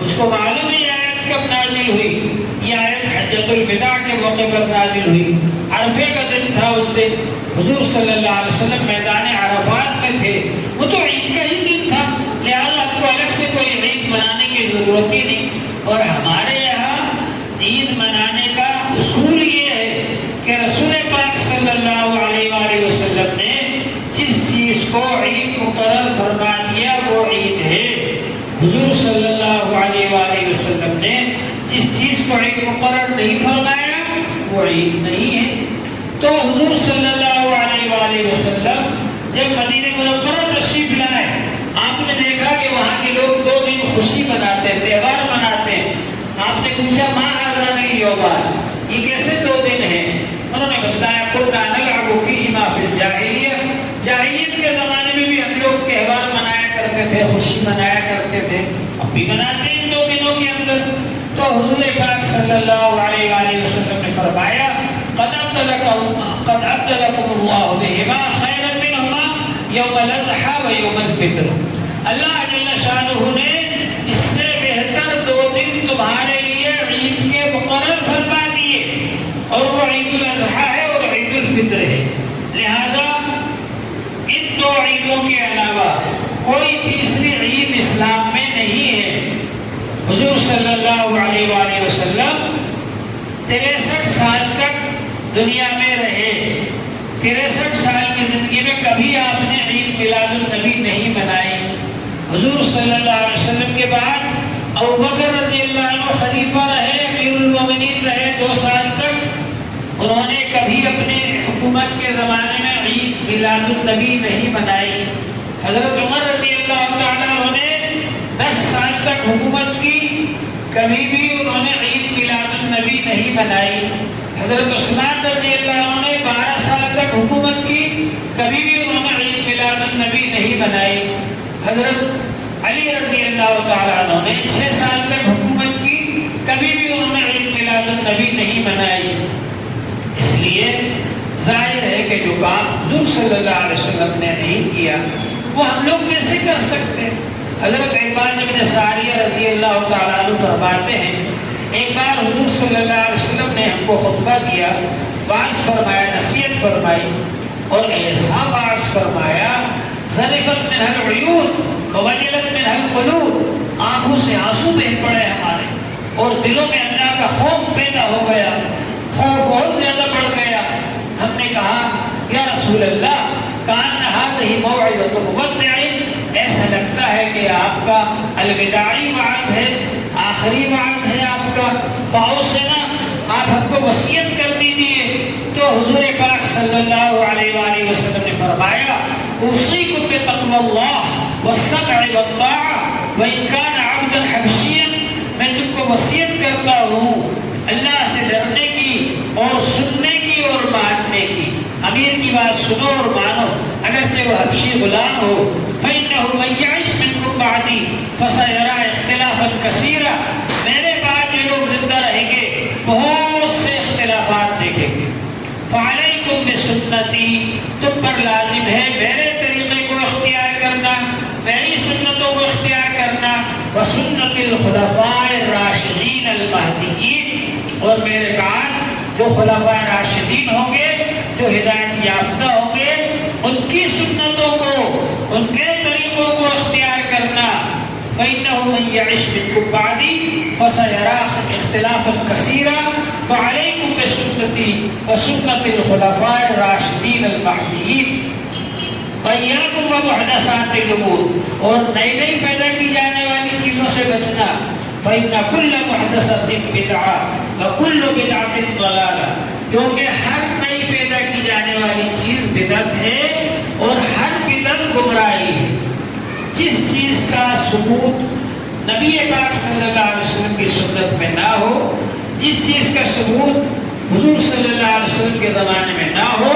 اس کو معلوم ہے یہ آیت کب نازل ہوئی؟ یہ آیت حجۃ الوداع کے موقع پر نازل ہوئی، عرفے کا دن تھا اس دن، حضور صلی اللہ علیہ وسلم میدان عرفات میں تھے، وہ تو عید کا ہی دن تھا، لہٰذا آپ کو الگ سے کوئی عید منانے کی ضرورت ہی نہیں۔ اور ہمارے یہاں عید منانے کا اصول یہ ہے کہ رسول پاک صلی اللہ علیہ وآلہ وسلم نے جس چیز کو عید مقرر فرما دیا وہ عید ہے۔ حضور صلی اللہ علیہ وآلہ وسلم نے جس چیز کو عید مقرر نہیں فرمایا وہ عید نہیں ہے۔ تو حضور صلی اللہ علیہ وآلہ وسلم جب مدینہ منورہ تشریف لائے، آپ نے دیکھا کہ وہاں کے لوگ 2 دن خوشی مناتے ہیں، تہوار مناتے ہیں۔ آپ نے پوچھا، ما ھذان الیومان، یہ کیسے 2 دن ہیں؟ انہوں نے بتایا، كنا نلعب فیہما فی الجاہلیہ، جاہلیت کے زمانے میں بھی ہم لوگ تہوار منایا کرتے تھے، خوشی منایا کرتے تھے، اب بھی مناتے ہیں ان 2 دنوں کے اندر۔ تو حضور پاک صلی اللہ علیہ وآلہ وسلم نے فرمایا قد ابدلکم اللہ بہما خیرا منہما یوم الاضحیٰ و یوم الفطر۔ اللہ جل شانہ نے اس سے بہتر 2 دن تمہارے لیے عید کے مقرر فرما دیے، اور وہ عید الاضحیٰ ہے اور عید الفطر ہے۔ لہذا ان 2 عیدوں کے علاوہ کوئی تیسری عید اسلام میں نہیں ہے۔ حضور صلی اللہ علیہ وآلہ وسلم 63 سال تک دنیا میں رہے، 63 سال کی زندگی میں کبھی آپ نے عید میلاد النبی نہیں منائی۔ حضور صلی اللہ علیہ وسلم کے بعد ابوبکر رضی اللہ عنہ خلیفہ رہے، امیر المومنین رہے 2 سال تک، انہوں نے کبھی اپنے حکومت کے زمانے میں عید میلاد النبی نہیں منائی۔ حضرت عمر رضی اللہ تعالیٰ عنہ نے 10 سال تک حکومت کی، کبھی بھی انہوں نے عید میلاد النبی نہیں منائی۔ حضرت عثمان رضی اللہ عنہ نے 12 سال تک حکومت کی، کبھی بھی انہوں نے عید میلاد النبی نہیں منائی۔ حضرت علی رضی اللہ تعالیٰ عنہ نے 6 سال تک حکومت کی، کبھی بھی انہوں نے عید میلاد النبی نہیں منائی۔ اس لیے ظاہر ہے کہ جو کام حضور صلی اللہ علیہ وسلم نے نہیں کیا وہ ہم لوگ کیسے کر سکتے؟ حضرت عباد بن ساریہ رضی اللہ تعالیٰ عنہ فرماتے ہیں ایک بار حضور صلی اللہ علیہ وسلم نے ہم کو خطبہ دیا، واعظ فرمایا، نصیحت فرمائی، اور ایسا واعظ فرمایا ذرفت منہ العیون ووجلت منہ القلوب، آنکھوں سے آنسو بہہ پڑے ہمارے اور دلوں میں اللہ کا خوف پیدا ہو گیا، خوف بہت زیادہ بڑھ گیا۔ ہم نے کہا یا رسول اللہ کان ھذہ موعظۃ مودع، ایسا لگتا ہے کہ آپ کا الوداعی وعظ ہے، آخری وعظ ہے آپ کا، فاوصنا، آپ ہم کو وصیت کر دیجیے۔ تو حضور پاک صلی اللہ علیہ وآلہ وسلم نے فرمایا اوصیکم بتقوی اللہ والسمع والطاعہ وان کان عبدا حبشیا، میں تم کو وصیت کرتا ہوں اللہ سے ڈرنے کی اور سننے کی اور ماننے کی۔ امیر کی بات سنو اور مانو، اگرچہ وہ حبشی غلام ہو۔ فإنه من يعش منكم بعدي فسيرى اختلافا كثيرا، میرے بعد جو لوگ زندہ رہیں گے بہت سے اختلافات دیکھیں گے۔ فعليكم بسنتي، تم پر لازم ہے میرے طریقے کو اختیار کرنا، میری سنتوں کو اختیار کرنا، وسنت الخلفاء الراشدین المہدیین، اور میرے بعد جو خلفاء راشدین ہوں گے، جو ہدایت یافتہ ہوں گے، ان کی سنتوں کو، ان کے طریقوں کو اختیار کرنا۔ فإنه من يعش منكم بعدي فسيرى اختلافا كثيرا فعليكم بسنتي وسنة الخلفاء الراشدين المهديين وإياكم ومحدثات الأمور، اور نئی نئی پیدا کی جانے والی چیزوں سے بچنا۔ فإن كل محدثة بدعة وكل بدعة ضلالة، کیونکہ ہر نئی پیدا کی جانے والی چیز بدعت ہے اور ہر بدعت گمراہی ہے۔ جس چیز کا ثبوت نبی پاک صلی اللہ علیہ وسلم کی سنت میں نہ ہو، جس چیز کا ثبوت حضور صلی اللہ علیہ وسلم کے زمانے میں نہ ہو،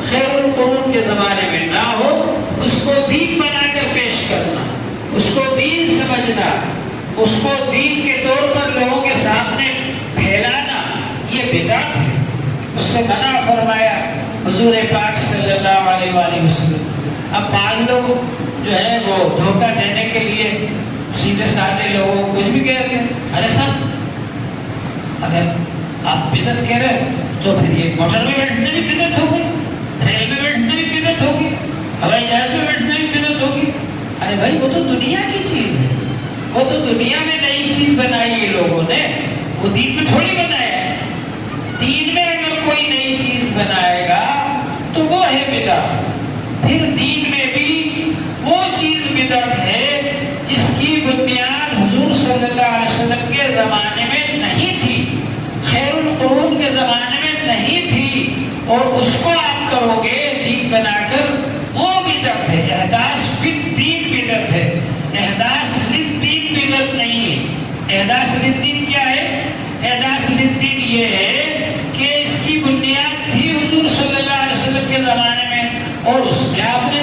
خیر القرون کے زمانے میں نہ ہو، اس کو دین بنا کر پیش کرنا، اس کو دین سمجھنا، اس کو دین کے طور پر لوگوں کے سامنے پھیلانا، یہ بدعت ہے۔ اس سے منع فرمایا حضور پاک صلی اللہ علیہ وآلہ وسلم۔ اب بعض لوگ جو ہے وہ دھوکہ دینے کے لیے سیدھے سادے لوگوں کو کچھ بھی کہتے ہیں، ارے صاحب اگر آپ بدعت کہہ رہے تو پھر یہ موٹر میں بیٹھنے بھی بدعت ہوگی، ریل میں بیٹھنے بھی بدعت ہوگی، ہوائی جہاز میں بیٹھنے بھی بدعت ہوگی۔ ارے بھائی وہ تو دنیا کی چیز ہے، وہ تو دنیا میں نئی چیز بنائی ہے لوگوں نے، وہ دین میں تھوڑی بنایا ہے۔ دین میں اگر کوئی نئی چیز بنائے گا تو وہ ہے بدعت۔ پھر دین میں بھی وہ چیز بدعت ہے جس کی بنیاد حضور صلی اللہ علیہ وسلم کے زمانے میں نہیں تھی، خیر القرون کے زمانے میں نہیں تھی، اور اس کو آپ کرو گے دین بنا کر، وہ بدعت ہے۔ احداث فی الدین بدعت ہے، احداث للدین بدعت نہیں ہے۔ احداث للدین کیا ہے؟ احداث للدین یہ ہے کہ اس کی بنیاد تھی حضور صلی اللہ علیہ وسلم کے زمانے میں، اور اس میں آپ نے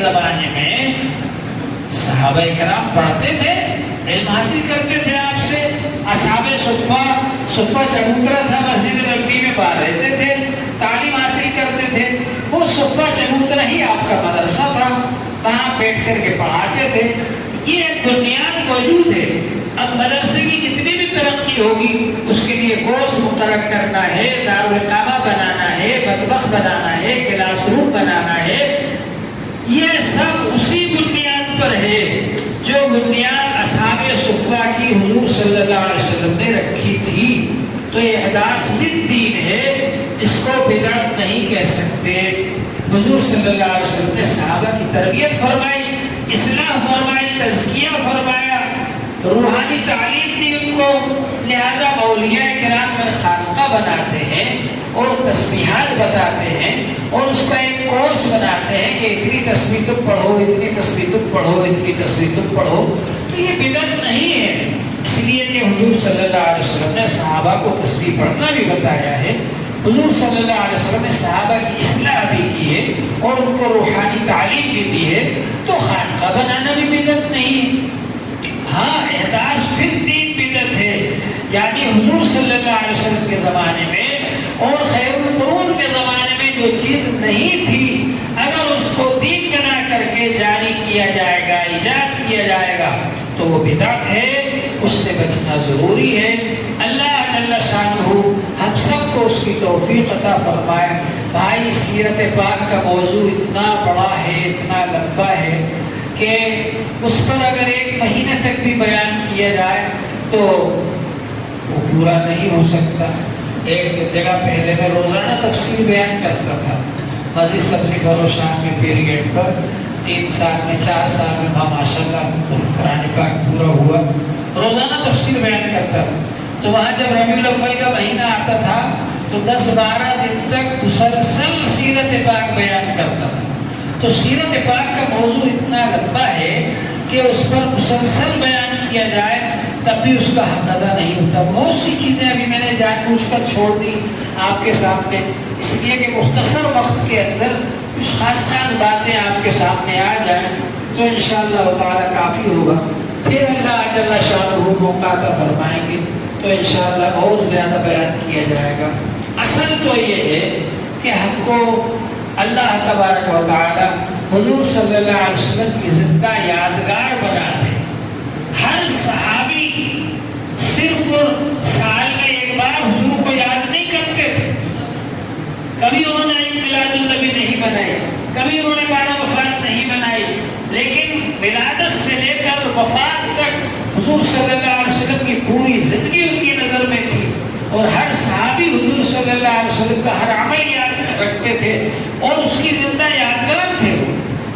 زمانے میں صحابہ کرام پڑھتے تھے، علم حاصل کرتے تھے آپ سے. اصحاب صفہ چبوترا تھا، مسجد نبوی میں باہر رہتے تھے، تعلیم حاصل کرتے تھے. وہ صفہ چبوترا ہی آپ کا مدرسہ تھا، وہاں بیٹھ کر کے پڑھاتے تھے. یہ ایک بنیاد موجود ہے. اب مدرسے کی جتنی بھی ترقی ہوگی اس کے لیے کورس مقرر کرنا ہے، دارالقامہ بنانا ہے، مطبخ بنانا ہے، کلاس روم بنانا ہے. یہ سب اسی بنیاد پر ہے جو بنیاد اصحاب صفہ کی حضور صلی اللہ علیہ وسلم نے رکھی تھی. تو یہ احداث للدین ہے، اس کو بدعت نہیں کہہ سکتے. حضور صلی اللہ علیہ وسلم نے صحابہ کی تربیت فرمائی، اصلاح فرمائی، تزکیہ فرمایا، روحانی تعلیم دی ان کو. لہذا اولیاء کرام میں خانقاہ بناتے ہیں اور تسبیحات بتاتے ہیں اور اس کا ایک کورس بناتے ہیں کہ اتنی تسبیح تم پڑھو، اتنی تسبیح تم پڑھو، اتنی تسبیح تم پڑھو. تو یہ بدعت نہیں ہے، اس لیے کہ حضور صلی اللہ علیہ وسلم نے صحابہ کو تسبیح پڑھنا بھی بتایا ہے. حضور صلی اللہ علیہ وسلم نے صحابہ کی اصلاح بھی کی ہے اور ان کو روحانی تعلیم بھی دی ہے. تو خانقاہ بنانا بھی بدعت نہیں ہے. ہاں، احداث فی الدین بدعت ہے، یعنی حضور صلی اللہ علیہ وسلم کے زمانے میں اور خیر القرون کے زمانے میں جو چیز نہیں تھی، اگر اس کو دین بنا کر کے جاری کیا جائے گا، ایجاد کیا جائے گا تو وہ بدعت ہے. اس سے بچنا ضروری ہے. اللہ جل شانہ ہم سب کو اس کی توفیق عطا فرمائے. بھائی، سیرت پاک کا موضوع اتنا بڑا ہے، اتنا لمبا ہے کہ اس پر اگر ایک مہینے تک بھی بیان کیا جائے تو وہ پورا نہیں ہو سکتا. ایک جگہ پہلے میں روزانہ تفسیر بیان کرتا تھا مسجد سبزی فروش شام میں پیر گیٹ پر. 3 سال میں 4 سال میں ماشاء اللہ قرآن پاک پورا ہوا. روزانہ تفسیر بیان کرتا تھا. تو وہاں جب ربیع الاول کا مہینہ آتا تھا تو 10-12 دن تک مسلسل سیرت پاک بیان کرتا تھا. تو سیرت پاک کا موضوع اتنا لمبا ہے کہ اس پر مسلسل بیان کیا جائے تب بھی اس کا حق ادا نہیں ہوتا. بہت سی چیزیں ابھی میں نے جان بوجھ کر چھوڑ دی آپ کے سامنے، اس لیے کہ مختصر وقت کے اندر کچھ خاص باتیں آپ کے سامنے آ جائیں تو انشاءاللہ تعالی کافی ہوگا. پھر اللہ جل شانہ موقع عطا فرمائیں گے تو انشاءاللہ اور زیادہ بیان کیا جائے گا. اصل تو یہ ہے کہ ہم کو اللہ تبارک و تعالی حضور صلی اللہ علیہ وسلم کی زندہ یادگار بنا دے. ہر صحابی صرف سال میں ایک بار حضور کو یاد نہیں کرتے تھے. کبھی انہوں نے عید میلاد النبی نہیں منائی، کبھی انہوں نے 12 وفات نہیں منائی، لیکن ولادت سے لے کر وفات تک حضور صلی اللہ علیہ وسلم کی پوری زندگی ان کی نظر میں تھی. اور ہر صحابی حضور صلی اللہ علیہ وسلم کا ہر عمل یاد رکھتے تھے اور اس کی زندہ یادگار تھے.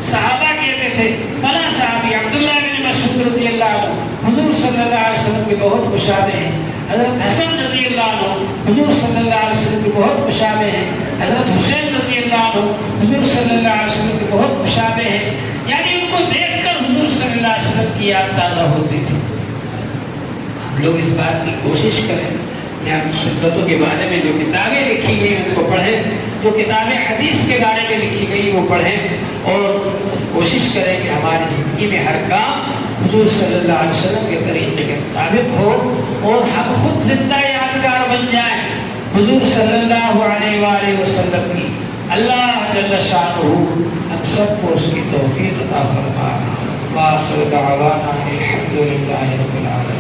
صحابہ کہتے تھے فلاں صحابی عبداللہ بن مسعود رضی اللہ عنہ حضور صلی اللہ علیہ وسلم کے بہت مشابہ ہیں. حضرت حسن رضی اللہ عنہ حضور صلی اللہ علیہ وسلم کے بہت مشابہ ہیں. حضرت حسین رضی اللہ عنہ حضور صلی اللہ علیہ وسلم کے بہت مشابہ ہیں. یعنی ان کو دیکھ کر حضور صلی اللہ علیہ وسلم کی یاد تازہ ہوتی تھی. ہم لوگ اس بات کی کوشش کریں کہ ہم سنتوں کے بارے میں جو کتابیں لکھی گئی ان کو پڑھیں، جو کتابیں حدیث کے بارے میں لکھی گئی وہ پڑھیں اور کوشش کریں کہ ہماری زندگی میں ہر کام حضور صلی اللہ علیہ وسلم کے طریقے کے مطابق ہو اور ہم خود زندہ یادگار بن جائیں حضور صلی اللہ علیہ وآلہ وسلم کی. اللہ جل شانہ ہم سب کو اس کی توفیق عطا فرمائے. وآخر دعوانا الحمد للہ رب العالمین.